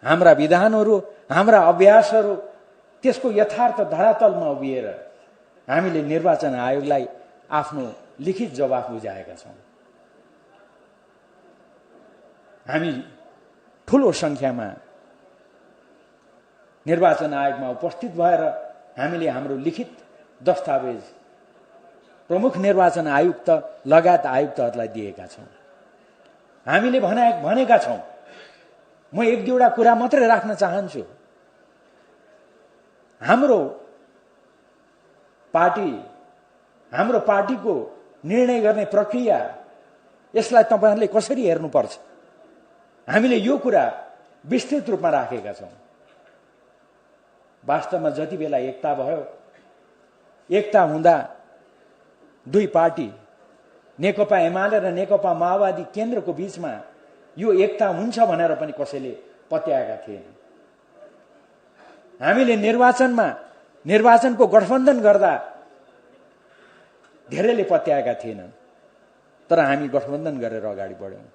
हाम्रा विधानहरू, हाम्रा अभ्यासहरू, त्यसको यथार्थ धरातलमा उभिएर हामीले निर्वाचन आयोगलाई आफ्नो लिखित जवाफ बुझाएका छौं। हामी ठूलो संख्यामा निर्वाचन आयोगमा उपस्थित भएर हामीले हाम्रो लिखित दस्तावेज प्रमुख निर्वाचन आयुक्त लगायत आयुक्तहरूलाई दिएका छौं। हामीले भनेका छौं। म एक दुईवटा कुरा मात्रै राख्न चाहन्छु। हाम्रो पार्टीको निर्णय गर्ने प्रक्रिया, यसलाई तपाईहरुले कसरी हेर्नुपर्छ, हामीले यो कुरा विस्तृत रूपमा राखेका छौं। वास्तवमा जति बेला एकता भयो, एकता हुँदा दुई पार्टी नेकपा एमाले र नेकपा माओवादी केन्द्रको बीचमा यो एकता हुन्छ भनेर पनि कसैले पत्याएका थिएन। हामीले निर्वाचनको गठबन्धन गर्दा धेरैले पत्याएका थिएनन्, तर हामी गठबन्धन गरेर अगाडि बढ्यौं।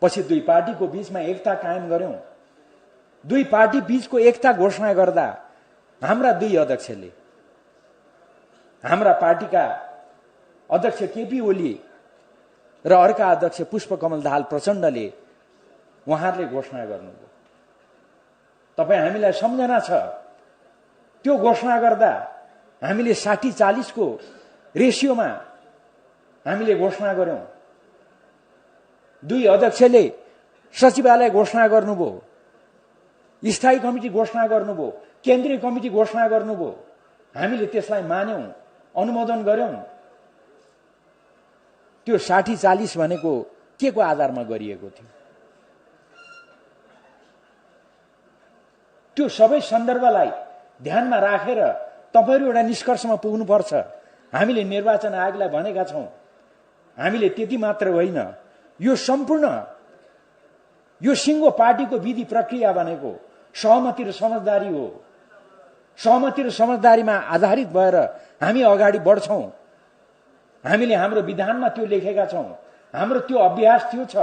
पछि दुई पार्टीको बीचमा एकता कायम गर्यौं। दुई पार्टी बीचको एकता घोषणा गर्दा हाम्रा दुई अध्यक्षले, हाम्रा पार्टीका अध्यक्ष केपी ओली र अर्का अध्यक्ष पुष्पकमल दाहाल प्रचण्डले उहाँहरूले घोषणा गर्नुभयो। तपाईँ हामीलाई सम्झना छ, त्यो घोषणा गर्दा हामीले 60-40 को रेसियोमा हामीले घोषणा गर्यौं। दुई अध्यक्षले सचिवालय घोषणा गर्नुभयो, स्थायी कमिटी घोषणा गर्नुभयो, केन्द्रीय कमिटी घोषणा गर्नुभयो। हामीले त्यसलाई मान्यौं, अनुमोदन गर्यौं। त्यो 60-40 भनेको के को आधारमा गरिएको थियो? त्यो सबै सन्दर्भलाई ध्यानमा राखेर तपाईहरु एउटा निष्कर्षमा पुग्नुपर्छ। हामीले निर्वाचन आयोगलाई भनेका छौं, हामीले त्यति मात्र होइन, यो सम्पूर्ण यो सिंगो पार्टीको विधि प्रक्रिया भनेको सहमति र समझदारी हो। सहमति र समझदारीमा आधारित भएर हामी अगाडि बढ्छौं। हामीले हाम्रो विधानमा त्यो लेखेका छौं, हाम्रो त्यो अभ्यास त्यो छ।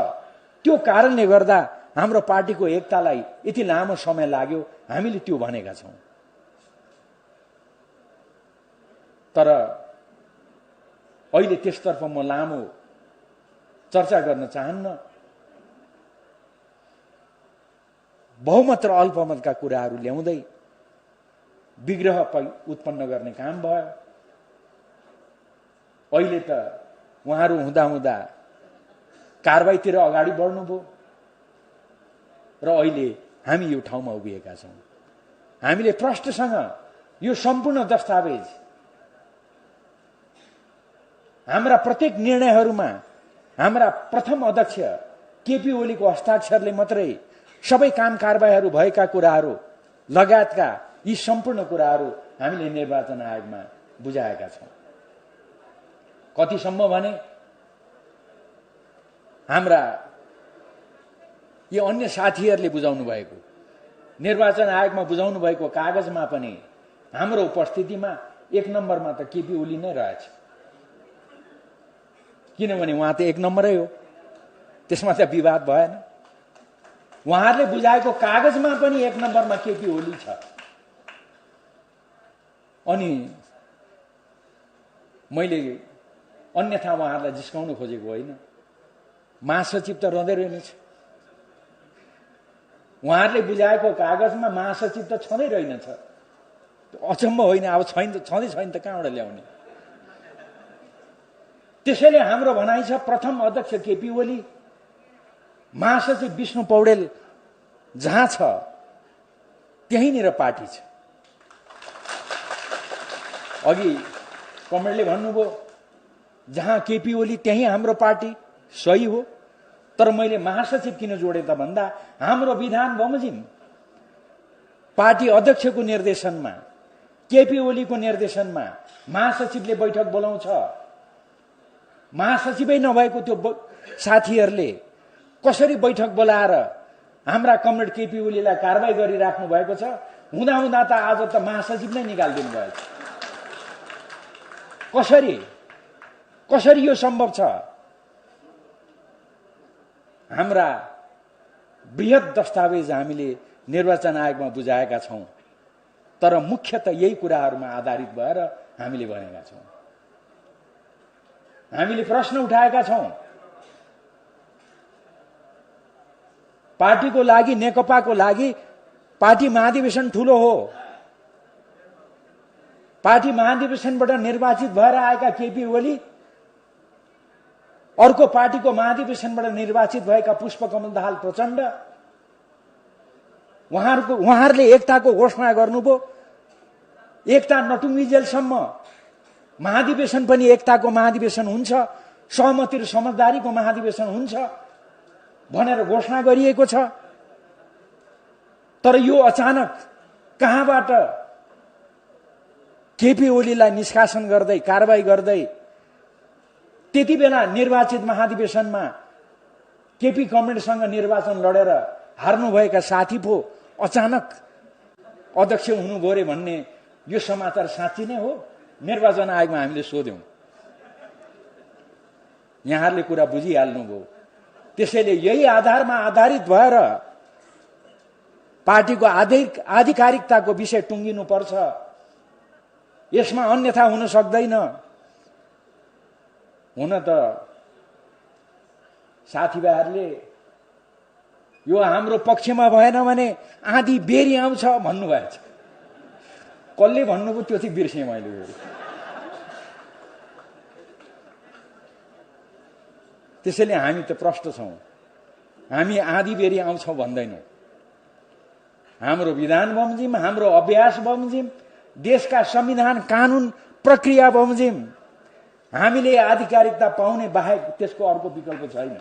त्यो कारणले गर्दा हाम्रो पार्टीको एकतालाई यति लामो समय लाग्यो, हामीले त्यो भनेका छौं। तर अहिले त्यसतर्फ म लामो चर्चा गर्न चाहन्न। बहुमत र अल्पमतका कुराहरू ल्याउँदै विग्रह उत्पन्न गर्ने काम भयो। अहिले त उहाँहरू हुँदा कारबाहीतिर अगाडि बढ्नुभयो र अहिले हामी यो ठाउँमा उभिएका छौं। हामीले प्रष्टसँग यो सम्पूर्ण दस्तावेज, हाम्रा प्रत्येक निर्णयहरूमा हाम्रा प्रथम अध्यक्ष केपी ओलीको हस्ताक्षरले मात्रै सबै काम कारबाहीहरू भएका कुराहरू लगायतका यी सम्पूर्ण कुराहरू हामीले निर्वाचन आयोगमा बुझाएका छौं। कतिसम्म भने हाम्रा यी अन्य साथीहरूले बुझाउनु भएको, निर्वाचन आयोगमा बुझाउनु भएको कागजमा पनि हाम्रो उपस्थितिमा 1 नम्बरमा त केपी ओली नै रहेछ। किनभने उहाँ त 1 नम्बरै हो, त्यसमा त विवाद भएन। उहाँहरूले बुझाएको कागजमा पनि 1 नम्बरमा केपी ओली छ। अनि मैले अन्यथा उहाँहरूलाई जिस्काउन खोजेको होइन। महासचिव त रहँदै रहेनछ। उहाँहरूले बुझाएको कागजमा महासचिव त छँदै रहेनछ। अचम्म होइन, अब छँदै छैन त कहाँबाट ल्याउने? त्यसैले हाम्रो भनाइ छ, प्रथम अध्यक्ष केपी ओली, महासचिव विष्णु पौडेल जहाँ छ त्यहीँनिर पार्टी छ। अघि कमरेडले भन्नुभयो जहाँ केपी ओली त्यहीँ हाम्रो पार्टी, सही हो। तर मैले महासचिव किन जोडे त भन्दा हाम्रो विधान बमोजिम पार्टी अध्यक्षको निर्देशनमा, केपी ओलीको निर्देशनमा महासचिवले बैठक बोलाउँछ। महासचिवै नभएको त्यो साथीहरूले कसरी बैठक बोलाएर हाम्रा कमरेड केपी ओलीलाई कारबाही गरिराख्नु भएको छ? हुँदा त आज त महासचिव नै निकालिदिनु भएको छ। कसरी यो सम्भव छ? हाम्रा बृहत दस्तावेज हामीले निर्वाचन आयोगमा बुझाएका छौं, तर मुख्यतः यही कुराहरूमा आधारित भएर हामीले भनेका छौं। हामीले प्रश्न उठाएका छौं। पार्टीको लागि, नेकपाको लागि पार्टी महाधिवेशन ठूलो हो। पार्टी महाधिवेशनबाट निर्वाचित भएर आएका केपी ओली, अर्को पार्टीको महाधिवेशनबाट निर्वाचित भएका पुष्पकमल दाहाल प्रचण्ड, उहाँहरूले एकताको घोषणा गर्नुभयो। एकता नटुङ्गिजेलसम्म महाधिवेशन पनि एकताको महाधिवेशन हुन्छ, सहमति र समझदारीको महाधिवेशन हुन्छ भनेर घोषणा गरिएको छ। तर यो अचानक कहाँबाट केपी ओलीलाई निष्कासन गर्दै, कारबाही गर्दै, त्यति बेला निर्वाचित महाधिवेशनमा केपी कमरेडसँग निर्वाचन लडेर हार्नुभएका साथी पो अचानक अध्यक्ष हुनुभयो रे भन्ने यो समाचार साँच्ची नै हो? निर्वाचन आयोगमा हामीले सोध्यौं, यहाँहरूले कुरा बुझिहाल्नुभयो। त्यसैले यही आधारमा आधारित भएर पार्टीको आधिकारिकताको विषय टुङ्गिनुपर्छ, यसमा अन्यथा हुन सक्दैन। हुन त साथीभाइहरूले यो हाम्रो पक्षमा भएन भने आधी बेरी आउँछ भन्नुभएको छ। कसले भन्नुभयो त्यो चाहिँ बिर्सेँ मैले। त्यसैले हामी त प्रष्ट छौं, हामी आधी बेरी आउँछौं भन्दैनौं। हाम्रो विधान बमोजिम, हाम्रो अभ्यास बमोजिम, देशका संविधान कानून प्रक्रिया बमोजिम हामीले आधिकारिकता पाउने बाहेक त्यसको अर्को विकल्प छैन।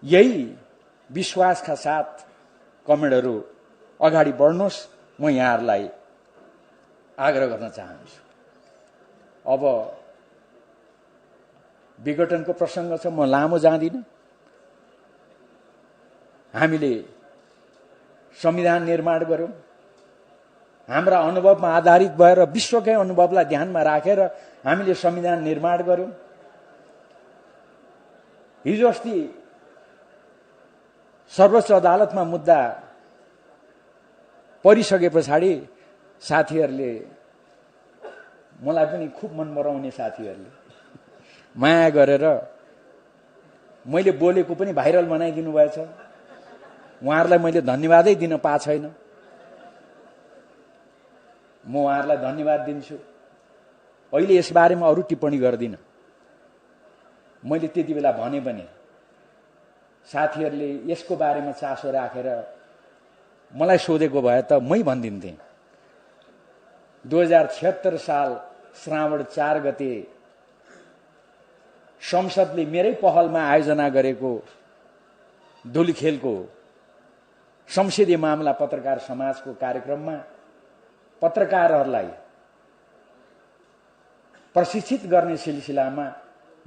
यही विश्वासका साथ कमेडहरू अगाडि बढ्नुहोस्, म यहाँहरूलाई आग्रह गर्न चाहन्छु। अब विघटनको प्रसंग छ, म लामो जाँदिन। हामीले संविधान निर्माण गर्यौं, हाम्रा अनुभवमा आधारित भएर, विश्वकै अनुभवलाई ध्यानमा राखेर हामीले संविधान निर्माण गर्यौं। हिजो अस्ति सर्वोच्च अदालतमा मुद्दा परिसके पछाडि साथीहरूले, मलाई पनि खुब मन पराउने साथीहरूले माया गरेर मैले बोलेको पनि भाइरल बनाइदिनु भएछ। उहाँहरूलाई मैले धन्यवादै दिन पाएको छैन। म उहाँहरूलाई धन्यवाद दिन्छु। अहिले यसबारेमा अरू टिप्पणी गर्दिन। मैले त्यति बेला भने पनि साथीहरूले यसको बारेमा चासो राखेर मलाई सोधेको भए त मै भनिदिन्थे। 2076 साल श्रावण 4 गते संसदले मेरै पहलमा आयोजना गरेको धुलीखेलको संसदीय मामला पत्रकार समाजको कार्यक्रममा पत्रकारहरूलाई प्रशिक्षित गर्ने सिलसिलामा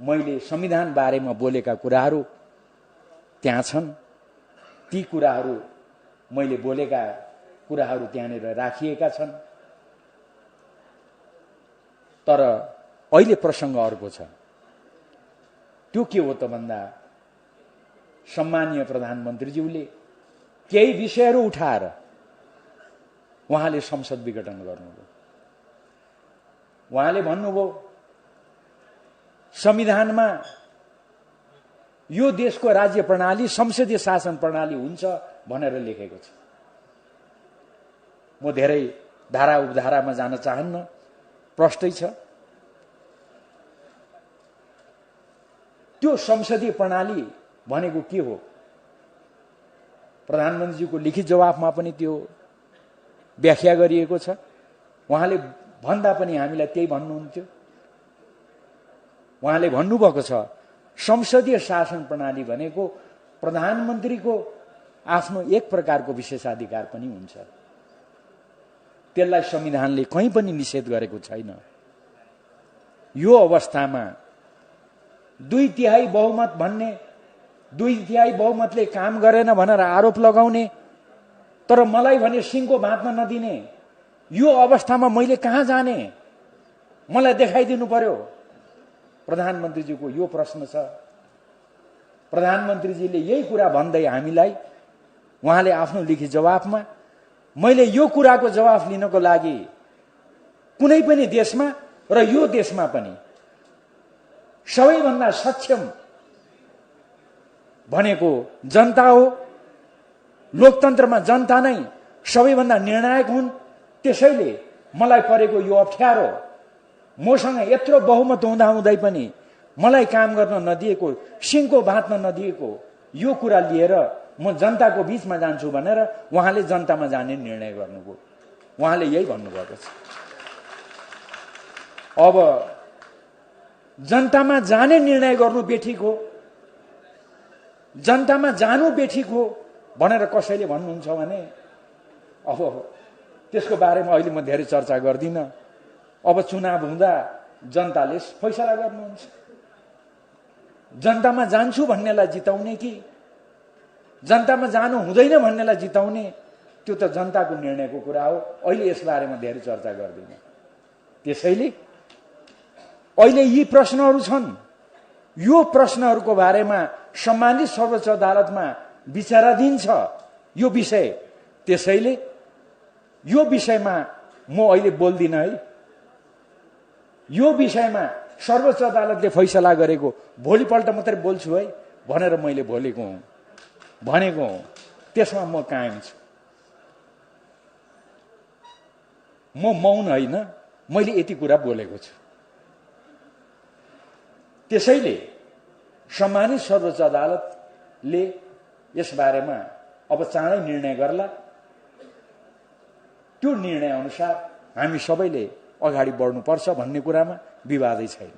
मैले संविधान बारेमा बोलेका कुराहरू त्यहाँ छन्। ती कुराहरू, मैले बोलेका कुराहरू त्यहाँनिर राखिएका छन्। तर अहिले प्रसंग अर्को छ। त्यो के हो त भन्दा, सम्माननीय प्रधानमन्त्रीज्यूले केही विषयहरू उठाएर उहाँले संसद विघटन गर्नुभयो। उहाँले भन्नुभयो संविधानमा यो देशको राज्य प्रणाली संसदीय शासन प्रणाली हुन्छ भनेर लेखेको छ। म धेरै धारा उपधारामा जान चाहन्न, प्रष्टै छ। त्यो संसदीय प्रणाली भनेको के हो? प्रधानमन्त्रीजीको लिखित जवाफमा पनि त्यो व्याख्या गरिएको छ। उहाँले भन्दा पनि हामीलाई त्यही भन्नुहुन्थ्यो। उहाँले भन्नुभएको छ संसदीय शासन प्रणाली भनेको प्रधानमन्त्रीको आफ्नो एक प्रकारको विशेषाधिकार पनि हुन्छ। त्यसलाई संविधानले कहीँ पनि निषेध गरेको छैन। यो अवस्थामा 2/3 बहुमत भन्ने, 2/3 बहुमतले काम गरेन भनेर आरोप लगाउने, तर मलाई भने सिंहको भाँच्न नदिने, यो अवस्थामा मैले कहाँ जाने? मलाई देखाइदिनु पर्यो। प्रधानमन्त्रीजीको यो प्रश्न छ। प्रधानमन्त्रीजीले यही कुरा भन्दै हामीलाई, उहाँले आफ्नो लिखित जवाफमा, मैले यो कुराको जवाफ लिनको लागि कुनै पनि देशमा र यो देशमा पनि सबैभन्दा सक्षम भनेको जनता हो। लोकतन्त्रमा जनता नै सबैभन्दा निर्णायक हुन्। त्यसैले मलाई परेको यो अप्ठ्यारो, मसँग यत्रो बहुमत हुँदाहुँदै पनि मलाई काम गर्न नदिएको, सिङको बाँध्न नदिएको यो कुरा लिएर म जनताको बीचमा जान्छु भनेर उहाँले जनतामा जाने निर्णय गर्नुभयो। उहाँले यही भन्नुभएको छ। अब जनतामा जाने निर्णय गर्नु बेठिक हो, जनतामा जानु बेठिक हो भनेर कसैले भन्नुहुन्छ भने अब त्यसको बारेमा अहिले म धेरै चर्चा गर्दिनँ। अब चुनाव हुँदा जनताले फैसला गर्नुहुन्छ। जनतामा जान्छु भन्नेलाई जिताउने कि जनतामा जानु हुँदैन भन्नेलाई जिताउने, त्यो त जनताको निर्णयको कुरा हो। अहिले यसबारेमा धेरै चर्चा गर्दिनँ। त्यसैले अहिले यी प्रश्नहरू छन्। यो प्रश्नहरूको बारेमा सम्मानित सर्वोच्च अदालतमा विचाराधीन छ यो विषय। त्यसैले यो विषयमा म अहिले बोल्दिनँ है। यो विषयमा सर्वोच्च अदालतले फैसला गरेको भोलिपल्ट मात्रै बोल्छु है भनेर मैले भनेको हुँ। त्यसमा म कायम छु। म मौन होइन, मैले यति कुरा बोलेको छु। त्यसैले सम्मानित सर्वोच्च अदालतले यसबारेमा अब चाँडै निर्णय गर्ला। त्यो निर्णय अनुसार हामी सबैले अगाडि बढ्नुपर्छ भन्ने कुरामा विवादै छैन।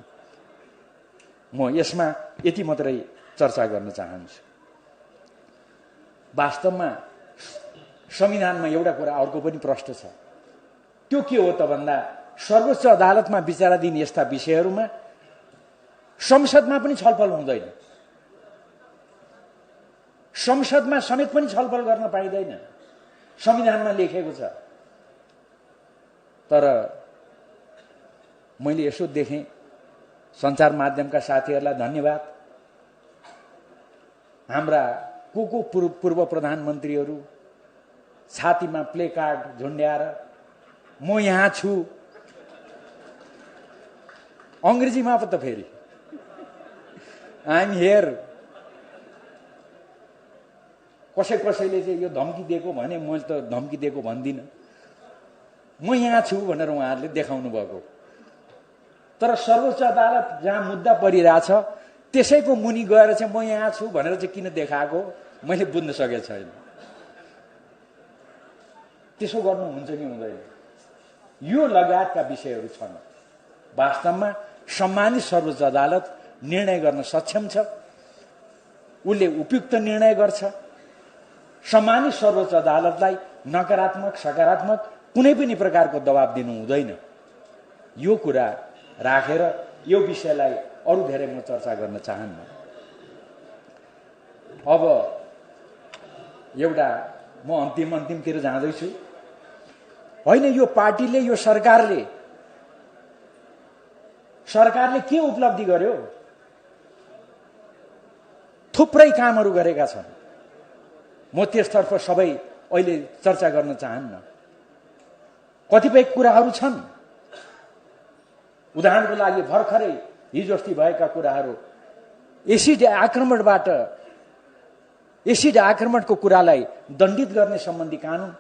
म यसमा यति मात्रै चर्चा गर्न चाहन्छु। वास्तवमा संविधानमा एउटा कुरा अर्को पनि प्रश्न छ। त्यो के हो त भन्दा सर्वोच्च अदालतमा विचाराधीन यस्ता विषयहरूमा संसदमा पनि छलफल हुँदैन। संसदमा समेत पनि छलफल गर्न पाइँदैन, संविधानमा लेखेको छ। तर मैले यसो देखेँ, सञ्चार माध्यमका साथीहरूलाई धन्यवाद, हाम्रा को पूर्व प्रधानमन्त्रीहरू छातीमा प्ले कार्ड झुन्ड्याएर म यहाँ छु, अङ्ग्रेजीमा पो त फेरि आई एम हियर। कसैले चाहिँ यो धम्की दिएको भने मैले त धम्की दिएको भन्दिनँ, म यहाँ छु भनेर उहाँहरूले देखाउनु भएको। तर सर्वोच्च अदालत जहाँ मुद्दा परिरहेछ त्यसैको मुनि गएर चाहिँ म यहाँ छु भनेर चाहिँ किन देखाएको मैले बुझ्न सकेको छैन। त्यसो गर्नु हुन्छ कि हुँदैन? यो लगायतका विषयहरू छन्। वास्तवमा सम्मानित सर्वोच्च अदालत निर्णय गर्न सक्षम छ, उसले उपयुक्त निर्णय गर्छ। सम्मानित सर्वोच्च अदालतलाई नकारात्मक सकारात्मक कुनै पनि प्रकारको दबाब दिनु हुँदैन। यो कुरा राखेर यो विषयलाई अरू धेरै म चर्चा गर्न चाहन्न। अब एउटा म अन्तिमतिर जाँदैछु। होइन, यो पार्टीले, यो सरकारले के उपलब्धि गर्यो? थुप्रै कामहरू गरेका छन्। म त्यसतर्फ सबै अहिले चर्चा गर्न चाहन्न। कतिपय कुराहरू छन्। उदाहरणको लागि भर्खरै हिजो अस्ति भएका कुराहरू, एसिड आक्रमणको कुरालाई दण्डित गर्ने सम्बन्धी कानून,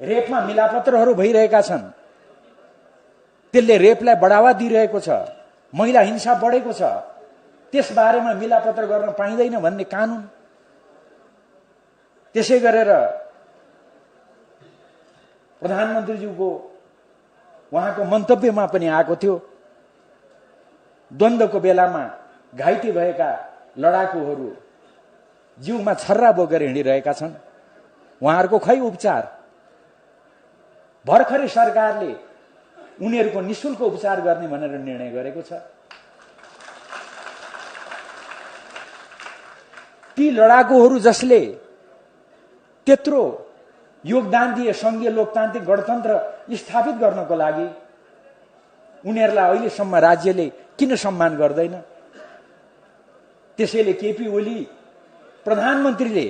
रेपमा मिलापत्रहरू भइरहेका छन्, त्यसले रेपलाई बढावा दिइरहेको छ, महिला हिंसा बढेको छ, त्यसबारेमा मिलापत्र गर्न पाइँदैन भन्ने कानून। त्यसै गरेर प्रधानमन्त्रीज्यूको उहाँको मन्तव्यमा पनि आएको थियो, द्वन्द्वको बेलामा घाइते भएका लडाकुहरू जिउमा छर्रा बोकेर हिँडिरहेका छन्, उहाँहरूको खै उपचार? भर्खरै सरकारले उनीहरूको निशुल्क उपचार गर्ने भनेर निर्णय गरेको छ। ती लडाकुहरू जसले त्यत्रो योगदान दिए संघीय लोकतान्त्रिक गणतन्त्र स्थापित गर्नको लागि, उनीहरूलाई अहिलेसम्म राज्यले किन सम्मान गर्दैन? त्यसैले केपी ओली प्रधानमन्त्रीले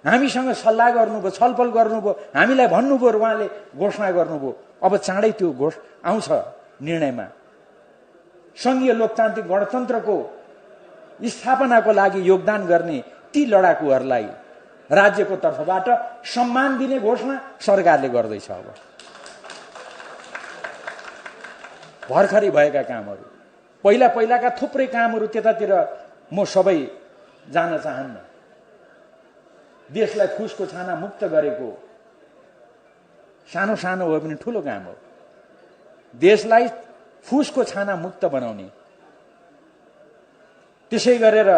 हामीसँग सल्लाह गर्नुभयो, छलफल गर्नुभयो, हामीलाई भन्नुभयो, उहाँले घोषणा गर्नुभयो। अब चाँडै त्यो आउँछ निर्णयमा। संघीय लोकतान्त्रिक गणतन्त्रको स्थापनाको लागि योगदान गर्ने ती लडाकुहरूलाई राज्यको तर्फबाट सम्मान दिने घोषणा सरकारले गर्दैछ। अब भर्खरै भएका कामहरू, पहिलाका थुप्रै कामहरू त्यतातिर म सबै जान चाहन्न। देशलाई फुसको छाना मुक्त गरेको सानो सानो हो पनि ठुलो काम हो। देशलाई फुसको छाना मुक्त बनाउने, त्यसै गरेर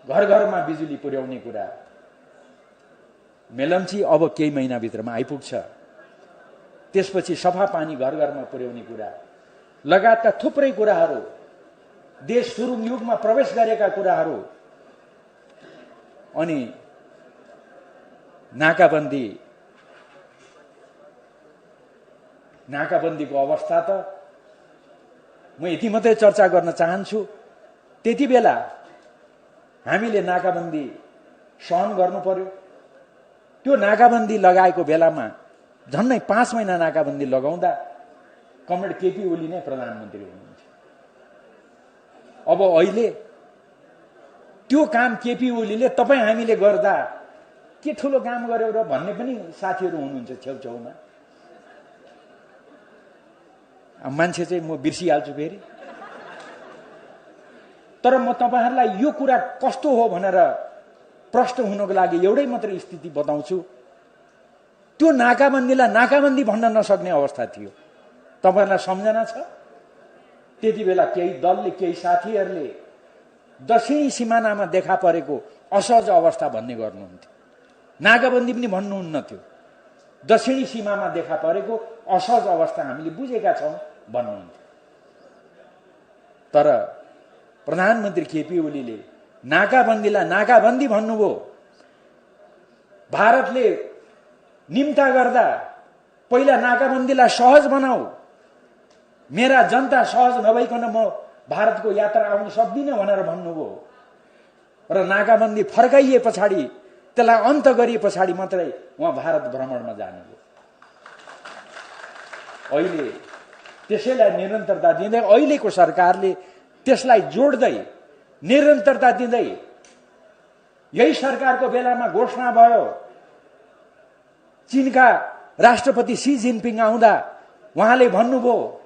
घर घरमा बिजुली पुर्याउने कुरा मेलम्ची अब केही महिनाभित्रमा आइपुग्छ। त्यसपछि सफा पानी घर घरमा पुर्याउने कुरा लगायतका थुप्रै कुराहरू, देश सुरुङ युगमा प्रवेश गरेका कुराहरू, अनि नाकाबन्दीको अवस्था त म यति मात्रै चर्चा गर्न चाहन्छु। त्यति बेला हामीले नाकाबन्दी सहन गर्नु पर्यो। त्यो नाकाबन्दी लगाएको बेलामा झन्नै 5 महिना नाकाबन्दी लगाउँदा कमरेड केपी ओली नै प्रधानमन्त्री हुनुहुन्छ। अब अहिले त्यो काम केपी ओलीले तपाईँ हामीले गर्दा के ठुलो काम गर्यो र भन्ने पनि साथीहरू हुनुहुन्छ छेउछेउमा। मान्छे चाहिँ म बिर्सिहाल्छु फेरि। तर म तपाईहरुलाई यो कुरा कस्तो हो भनेर प्रश्न हुनको लागि एउटै मात्रै स्थिति बताउँछु। त्यो नाकाबन्दीलाई नाकाबन्दी भन्न नसक्ने अवस्था थियो। तपाईहरुलाई सम्झना छ? त्यति बेला केही दलले, केही साथीहरूले दक्षिणी सिमानामा देखा परेको असहज अवस्था भन्ने गर्नुहुन्थ्यो। नाकाबन्दी पनि भन्नुहुन्न थियो, दक्षिणी सीमामा देखा परेको असहज अवस्था हामीले बुझेका छौं भन्नुहुन्थ्यो। तर प्रधानमन्त्री केपी ओलीले नाकाबन्दीलाई नाकाबन्दी भन्नुभयो। भारतले निम्ता गर्दा पहिला नाकाबन्दीलाई सहज बनाऊ, मेरा जनता सहज नभइकन म भारतको यात्रा आउन सक्दिन भनेर भन्नुभयो। र नाकाबन्दी फर्काइए पछाडि, त्यसलाई अन्त गरिए पछाडि मात्रै उहाँ भारत भ्रमणमा जानुभयो। अहिले त्यसैलाई निरन्तरता दिँदै अहिलेको सरकारले त्यसलाई जोड्दै निरन्तरता दिँदै यही सरकारको बेलामा घोषणा भयो, चीनका राष्ट्रपति सी जिनपिङ आउँदा उहाँले भन्नुभयो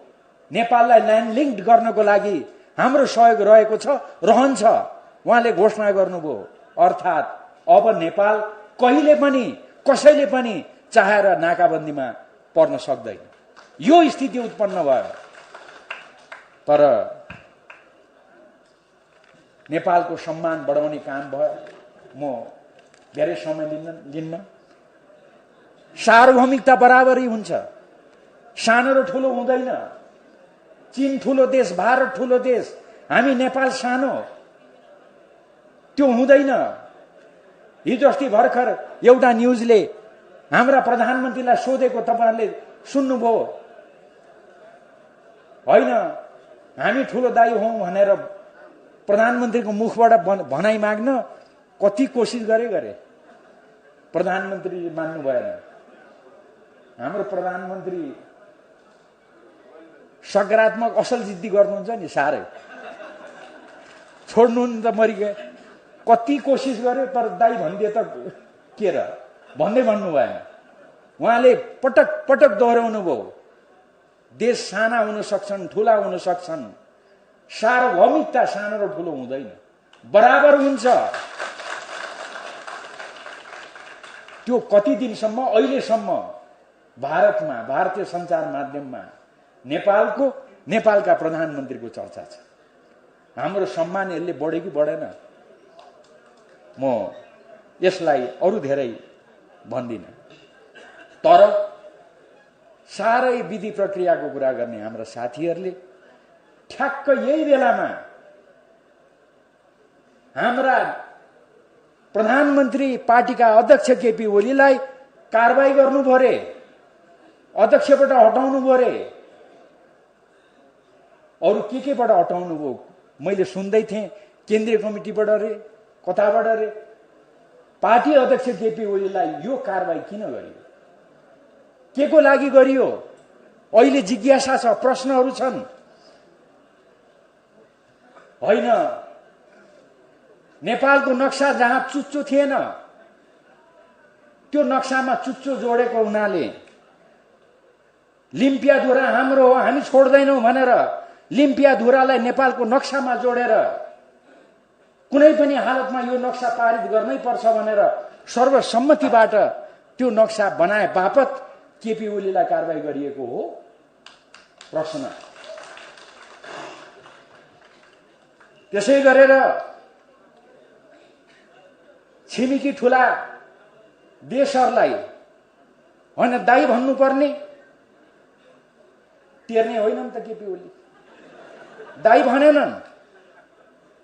नेपाललाई ल्यान्ड लिङ्क्ड गर्नको लागि हाम्रो सहयोग रहेको छ, रहन्छ। उहाँले घोषणा गर्नुभयो। अर्थात् अब नेपाल कहिले पनि कसैले पनि चाहेर नाकाबन्दीमा पर्न सक्दैन। यो स्थिति उत्पन्न भयो। तर नेपालको सम्मान बढाउने काम भयो। म धेरै समय लिन्न। सार्वभौमिकता बराबरी हुन्छ, सानो र ठुलो हुँदैन। चीन ठुलो देश, भारत ठुलो देश, हामी नेपाल सानो, त्यो हुँदैन। हिजो अस्ति भर्खर एउटा न्युजले हाम्रा प्रधानमन्त्रीलाई सोधेको तपाईहरुले सुन्नुभयो, होइन हामी ठुलो दाइ हौं भनेर प्रधानमन्त्रीको मुखबाट भनाइ माग्न कति कोसिस गरे, प्रधानमन्त्रीले मान्नु भएन। हाम्रो प्रधानमन्त्री सकारात्मक असल जिद्दी गर्नुहुन्छ नि, साह्रै छोड्नुहुन्न त मरिगए। कति कोसिस गर्यो तर दाइ भनिदिए त के र भन्दै भन्नु भएन। उहाँले पटक पटक दोहोर्याउनु भयो, देश साना हुन सक्छन्, ठूला हुन सक्छन्, सार्वभौमिकता सानो र ठूलो हुँदैन, बराबर हुन्छ। त्यो कति दिनसम्म, अहिलेसम्म भारतमा, भारतीय सञ्चार माध्यममा नेपालका प्रधानमन्त्रीको चर्चा छ। हाम्रो सम्मान यसले बढ्यो कि बढेन, म यसलाई अरु धेरै भन्दिन। तर सारै विधि प्रक्रियाको कुरा गर्ने हाम्रा साथीहरूले ठ्याक्क यही बेलामा हाम्रा प्रधानमन्त्री पार्टीका अध्यक्ष केपी ओलीलाई कारबाही गर्नु पर्यो, अध्यक्षबाट हटाउनु पर्यो। अरु केबाट हटाउनु भयो मैले सुन्दै थिएँ, केन्द्रीय कमिटीबाट रे कताबाट रे। पार्टी अध्यक्ष केपी ओलीलाई यो कारबाही किन गरियो, केको लागि गरियो? अहिले जिज्ञासा छ, प्रश्नहरू छन्। होइन, नेपालको नक्सा जहाँ चुच्चो थिएन त्यो नक्सामा चुच्चो जोडेको हुनाले लिम्पियाधुरा हाम्रो हो, हामी छोड्दैनौँ भनेर लिम्पियाधुरालाई नेपालको नक्सामा जोडेर कुनै पनि हालतमा यो नक्सा पारित गर्नै पर्छ भनेर सर्वसम्मतिबाट त्यो नक्सा बनाए बापत केपी ओलीलाई कारबाही गरिएको हो। प्रश्न। त्यसै गरेर छिमेकी ठुला देशहरूलाई होइन दाई भन्नुपर्ने, टेर्ने होइनन् त केपी ओली, दाई भनेनन्।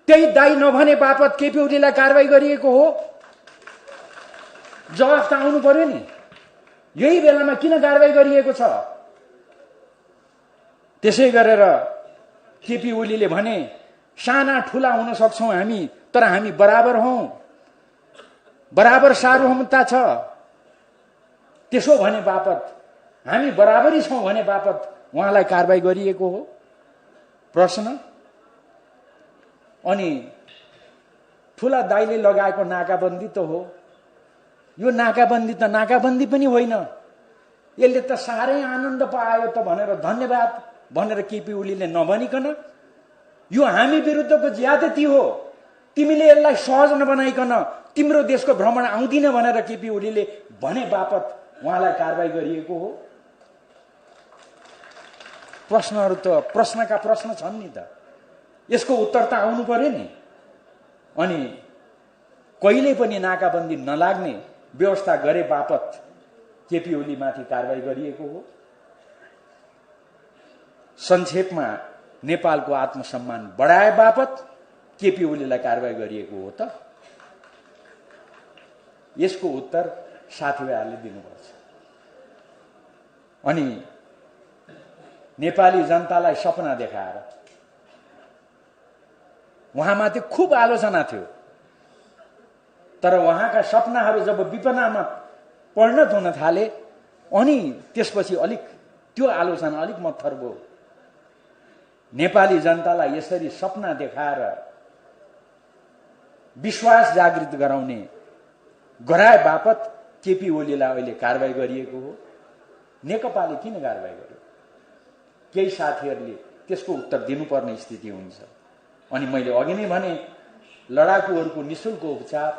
त्यही दाई नभने बापत केपी ओलीलाई कारबाही गरिएको हो। जवाफ त आउनु पर्यो नि, यही बेलामा किन कारबाही गरिएको छ? त्यसै गरेर केपी ओलीले भने साना ठुला हुन सक्छौं हामी, तर हामी बराबर हौं, बराबर सार्वभौमता छ। त्यसो भने बापत हामी बराबरी छौं भने बापत उहाँलाई कारबाही गरिएको हो। प्रश्न। अनि ठुला दाइले लगाएको नाकाबन्दी त हो, यो नाकाबन्दी त नाकाबन्दी पनि होइन, यसले त साह्रै आनन्द पायो त भनेर धन्यवाद भनेर केपी ओलीले नभनिकन यो हामी विरुद्धको ज्यादती हो, तिमीले यसलाई सहज नबनाइकन तिम्रो देशको भ्रमण आउँदिन भनेर केपी ओलीले भने बापत उहाँलाई कारबाही गरिएको हो। प्रश्नहरू त प्रश्नका प्रश्न छन् नि त, यसको उत्तर त आउनु पर्यो नि। अनि कहिले पनि नाकाबन्दी नलाग्ने व्यवस्था गरे बापत केपी ओली माथि कारबाही गरिएको हो। संक्षेपमा नेपालको आत्मसम्मान बढाए बापत केपी ओलीलाई कारबाही गरिएको हो त? यसको उत्तर साथीभाइहरूले दिनुपर्छ। अनि नेपाली जनतालाई सपना देखाएर उहाँमाथि खुब आलोचना थियो, तर उहाँका सपनाहरू जब विपनामा परिणत हुन थाले अनि त्यसपछि अलिक त्यो आलोचना अलिक मत्थर भयो। नेपाली जनतालाई यसरी सपना देखाएर विश्वास जागृत गराए बापत केपी ओलीलाई अहिले कारबाही गरिएको हो। नेकपाले किन कारबाही गर्यो? केही साथीहरूले त्यसको उत्तर दिनुपर्ने स्थिति हुन्छ। अनि मैले अघि नै भने लडाकुहरूको निशुल्क उपचार,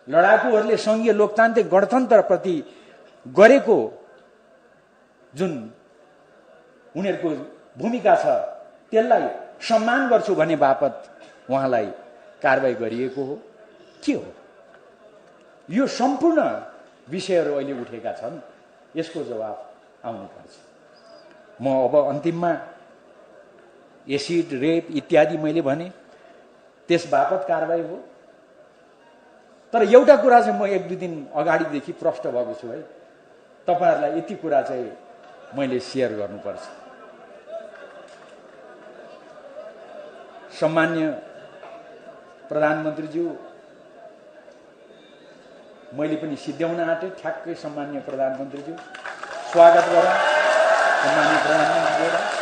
लडाकुहरूले संघीय लोकतान्त्रिक गणतन्त्रप्रति गरेको जुन उनीहरूको भूमिका छ त्यसलाई सम्मान गर्छु भने बापत उहाँलाई कारबाही गरिएको हो। के हो यो सम्पूर्ण विषयहरू अहिले उठेका छन्, यसको जवाफ आउनुपर्छ। म अब अन्तिममा एसिड, रेप इत्यादि मैले भने त्यस बापत कारबाही हो। तर एउटा कुरा चाहिँ म एक दुई दिन अगाडिदेखि प्रष्ट भएको छु है, तपाईहरुलाई यति कुरा चाहिँ मैले शेयर गर्नुपर्छ। सम्मान्य प्रधानमन्त्रीज्यू, मैले पनि सिद्ध्याउन आँटे, ठ्याक्कै सम्मान्य प्रधानमन्त्रीज्यू स्वागत गरौँ। सम्मान्य प्रधानमन्त्री,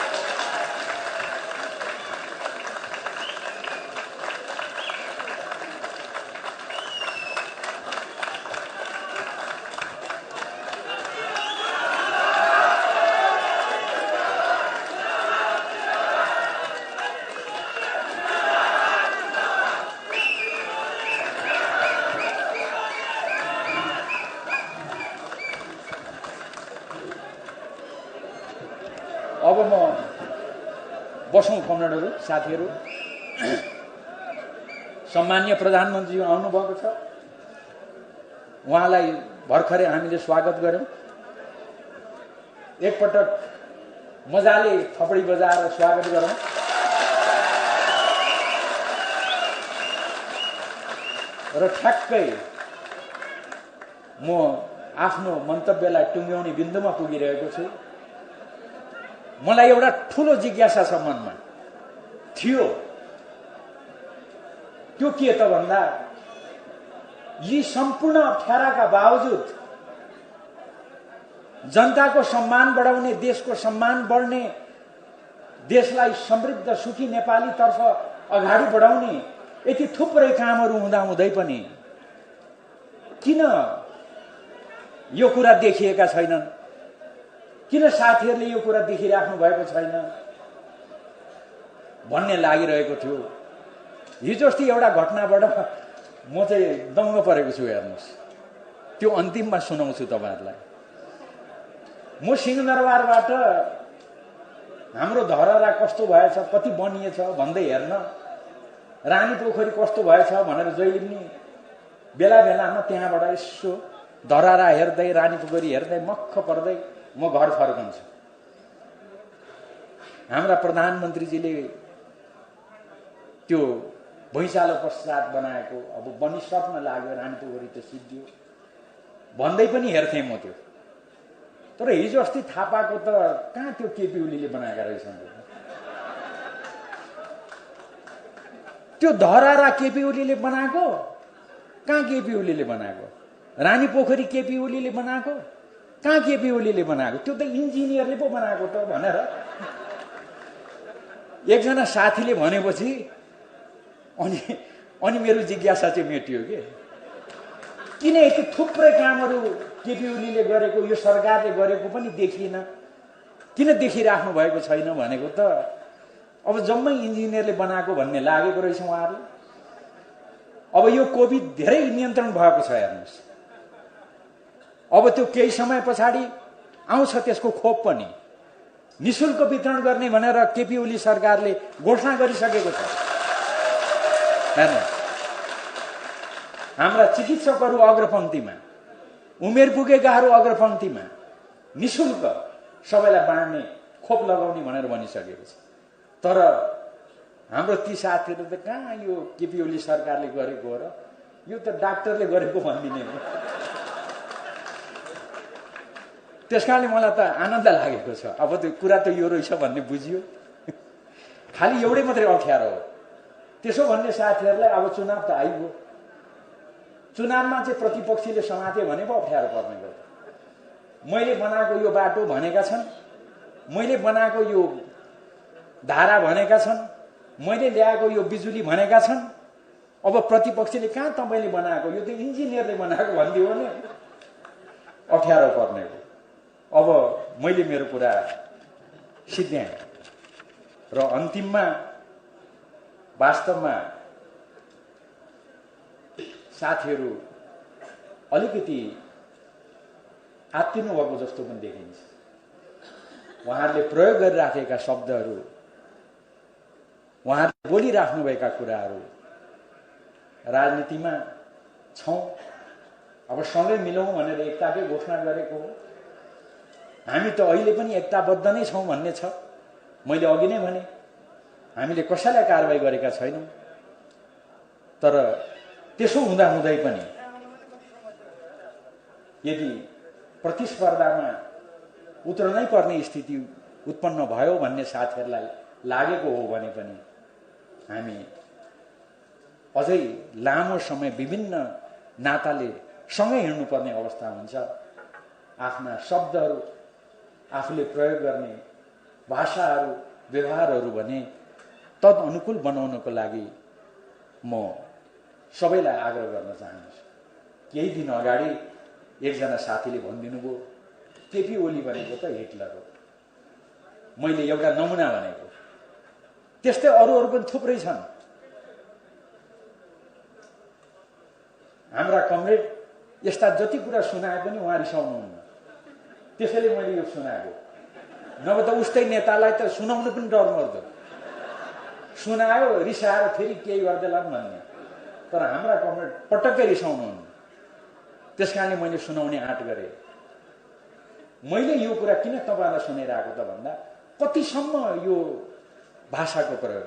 अब म बसौँ कमरेडहरू, साथीहरू। सम्मान्य प्रधानमन्त्री आउनुभएको छ, उहाँलाई भर्खरै हामीले स्वागत गर्यौं। एकपटक मजाले थपडी बजाएर स्वागत गरौँ। र ठ्याक्कै म आफ्नो मन्तव्यलाई टुङ्ग्याउने बिन्दुमा पुगिरहेको छु। मलाई एउटा ठूलो जिज्ञासा छ मनमा, थियो। त्यो के त भन्दा यी सम्पूर्ण अप्ठ्याराका बावजुद जनताको सम्मान बढाउने, देशको सम्मान बढ्ने, देशलाई समृद्ध सुखी नेपालीतर्फ अगाडि बढाउने यति थुप्रै कामहरू हुँदाहुँदै पनि किन यो कुरा देखिएका छैनन्? किन साथीहरूले यो कुरा देखिराख्नु भएको छैन भन्ने लागिरहेको थियो। हिजो अस्ति एउटा घटनाबाट म चाहिँ दङ्ग परेको छु। हेर्नुहोस्, त्यो अन्तिममा सुनाउँछु तपाईहरुलाई। म सिंहदरबारबाट हाम्रो धरहरा कस्तो भएछ, कति बनिएछ भन्दै हेर्न, रानी पोखरी कस्तो भएछ भनेर जहिले पनि बेला बेलामा त्यहाँबाट यसो धरहरा हेर्दै रानी पोखरी हेर्दै मक्ख पर्दै म घर फर्कन्छु। हाम्रा प्रधानमन्त्रीजीले त्यो भुइँचालो पश्चात बनाएको अब बनिसक्न लाग्यो, रानी पोखरी त सिद्धियो भन्दै पनि हेर्थे म त्यो। तर हिजो अस्ति थाहा पाएको त कहाँ त्यो केपी ओलीले बनाएका रहेछन्। त्यो धरहरा केपी ओलीले बनाएको, कहाँ केपी ओलीले बनाएको? रानी पोखरी केपी ओलीले बनाएको, कहाँ केपी ओलीले बनाएको? त्यो त इन्जिनियरले पो बनाएको त भनेर एकजना साथीले भनेपछि अनि मेरो जिज्ञासा चाहिँ मेटियो के। किन यति थुप्रै कामहरू केपी ओलीले गरेको, यो सरकारले गरेको पनि देखिएन? किन देखिराख्नु भएको छैन भनेको त अब जम्मै इन्जिनियरले बनाएको भन्ने लागेको रहेछ उहाँहरूले। अब यो कोभिड धेरै नियन्त्रण भएको छ हेर्नुहोस्। अब त्यो केही समय पछाडि आउँछ त्यसको खोप पनि निशुल्क वितरण गर्ने भनेर केपी ओली सरकारले घोषणा गरिसकेको छ। हेर्नुहोस्, हाम्रा चिकित्सकहरू अग्रपङ्क्तिमा, उमेर पुगेकाहरू अग्रपङ्क्तिमा, निशुल्क सबैलाई बाँड्ने, खोप लगाउने भनेर भनिसकेको छ। तर हाम्रो ती साथीहरू त कहाँ यो केपी ओली सरकारले गरेको हो र, यो त डाक्टरले गरेको भनिदिने हो। त्यसकारणले मलाई त आनन्द लागेको छ। अब त्यो कुरा त यो रहेछ भन्ने बुझियो। खालि एउटै मात्रै अप्ठ्यारो हो त्यसो भन्ने साथीहरूलाई। अब चुनाव त आइगयो, चुनावमा चाहिँ प्रतिपक्षीले समाते भने पो अप्ठ्यारो पर्ने गयो। मैले बनाएको यो बाटो भनेका छन्, मैले बनाएको यो धारा भनेका छन्, मैले ल्याएको यो बिजुली भनेका छन्। अब प्रतिपक्षीले कहाँ तपाईले बनाएको, यो त इन्जिनियरले बनाएको भनिदियो भने अप्ठ्यारो पर्ने हो। अब मैले मेरो कुरा सिद्ध्याएँ र अन्तिममा वास्तवमा साथीहरू अलिकति आत्तिनु भएको जस्तो पनि देखिन्छ। उहाँहरूले प्रयोग गरिराखेका शब्दहरू, उहाँहरूले बोलिराख्नुभएका कुराहरू, राजनीतिमा छौँ अब सँगै मिलौँ भनेर एकताकै घोषणा गरेको हो। हामी त अहिले पनि एकताबद्ध नै छौँ भन्ने छ। मैले अघि नै भने हामीले कसैलाई कारबाही गरेका छैनौँ। तर त्यसो हुँदाहुँदै पनि यदि प्रतिस्पर्धामा उत्रनै पर्ने स्थिति उत्पन्न भयो भन्ने साथीहरूलाई लागेको हो भने पनि हामी अझै लामो समय विभिन्न नाताले सँगै हिँड्नुपर्ने अवस्था हुन्छ। आफ्ना शब्दहरू, आफूले प्रयोग गर्ने भाषाहरू, व्यवहारहरू भने तद अनुकूल बनाउनको लागि म सबैलाई आग्रह गर्न चाहन्छु। केही दिन अगाडि एकजना साथीले भनिदिनु भयो केपी ओली भनेको त हिटलर हो। मैले एउटा नमुना भनेको, त्यस्तै अरू पनि थुप्रै छन्। हाम्रा कमरेड यस्ता जति कुरा सुनाए पनि उहाँ रिसाउनुहुन्न, त्यसैले मैले यो सुनाएको। नभए त उस्तै नेतालाई त सुनाउनु पनि डर मर्दो, सुनायो रिसाएर फेरि केही गर्दैला भन्ने। तर हाम्रा कमरेड पटक्कै रिसाउनुहुन्न, त्यसकारणले मैले सुनाउने आँट गरेँ। मैले यो कुरा किन तपाईँलाई सुनाइरहेको त भन्दा कतिसम्म यो भाषाको प्रयोग,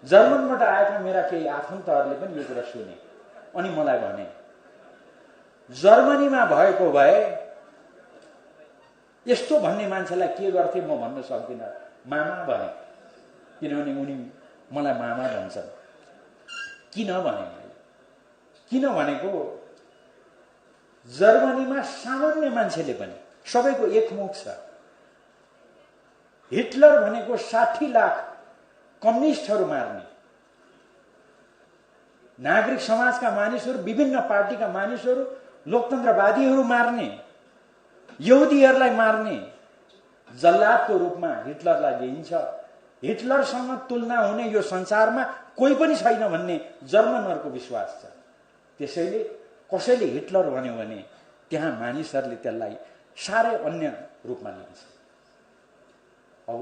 जर्मनबाट आएका मेरा केही आफन्तहरूले पनि यो कुरा सुने अनि मलाई भने जर्मनीमा भएको भए यस्तो भन्ने मान्छेलाई के गर्थे म भन्न सक्दिनँ, मामा भने। किनभने उनी मलाई मामा भन्छन्। किन भने, किन भनेको जर्मनीमा सामान्य मान्छेले पनि सबैको एक मुख छ। हिटलर भनेको 60 लाख कम्युनिस्टहरू मार्ने, नागरिक समाजका मानिसहरू, विभिन्न पार्टीका मानिसहरू, लोकतन्त्रवादीहरू मार्ने, यहुदीहरूलाई मार्ने जल्लादको रूपमा हिटलरलाई लिइन्छ। हिटलरसँग तुलना हुने यो संसारमा कोही पनि छैन भन्ने जर्मनहरूको विश्वास छ। त्यसैले कसैले हिटलर भन्यो भने त्यहाँ मानिसहरूले त्यसलाई साह्रै अन्य रूपमा लिन्छ। अब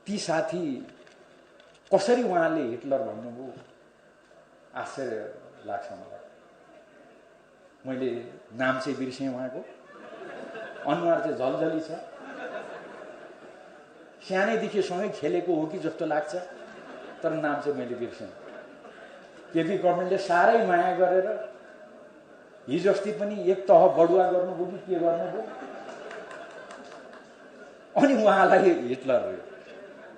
ती साथी कसरी उहाँले हिटलर भन्नुभयो आश्चर्य लाग्छ मलाई। मैले नाम चाहिँ बिर्सेँ उहाँको, अनुहार चाहिँ झलझली छ, सानैदेखि सँगै खेलेको हो कि जस्तो लाग्छ, तर नाम चाहिँ मैले बिर्सेँ। केपी गभर्मेन्टले साह्रै माया गरेर हिजो अस्ति पनि एक तह बढुवा गर्नुभयो कि के गर्नुभयो, अनि उहाँलाई हिटलर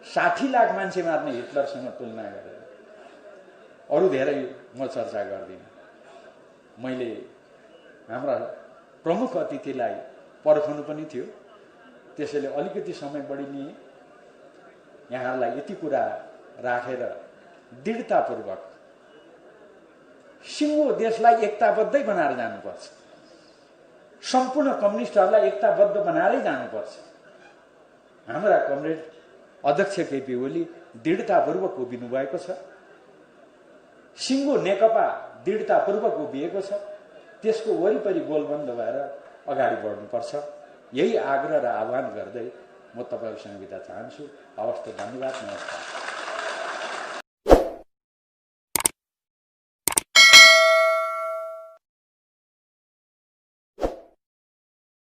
60 लाख मान्छे मार्ने हिटलरसँग तुलना गरेर। अरू धेरै म चर्चा गर्दिनँ। मैले हाम्रा प्रमुख अतिथिलाई पर्खनु पनि थियो, त्यसैले अलिकति समय बढी लिएँ। यहाँहरूलाई यति कुरा राखेर दृढतापूर्वक सिङ्गो देशलाई एकताबद्धै बनाएर जानुपर्छ, सम्पूर्ण कम्युनिस्टहरूलाई एकताबद्ध बनाएरै जानुपर्छ। हाम्रा कमरेड अध्यक्ष केपी ओली दृढतापूर्वक उभिनु भएको छ, सिङ्गो नेकपा दृढतापूर्वक उभिएको छ। त्यसको वरिपरि गोलबन्द भएर अगाडि बढ्नुपर्छ। यही आग्रह र आह्वान गर्दै म तपाईँहरूसँग बिदा चाहन्छु। हवस् त, धन्यवाद, नमस्कार।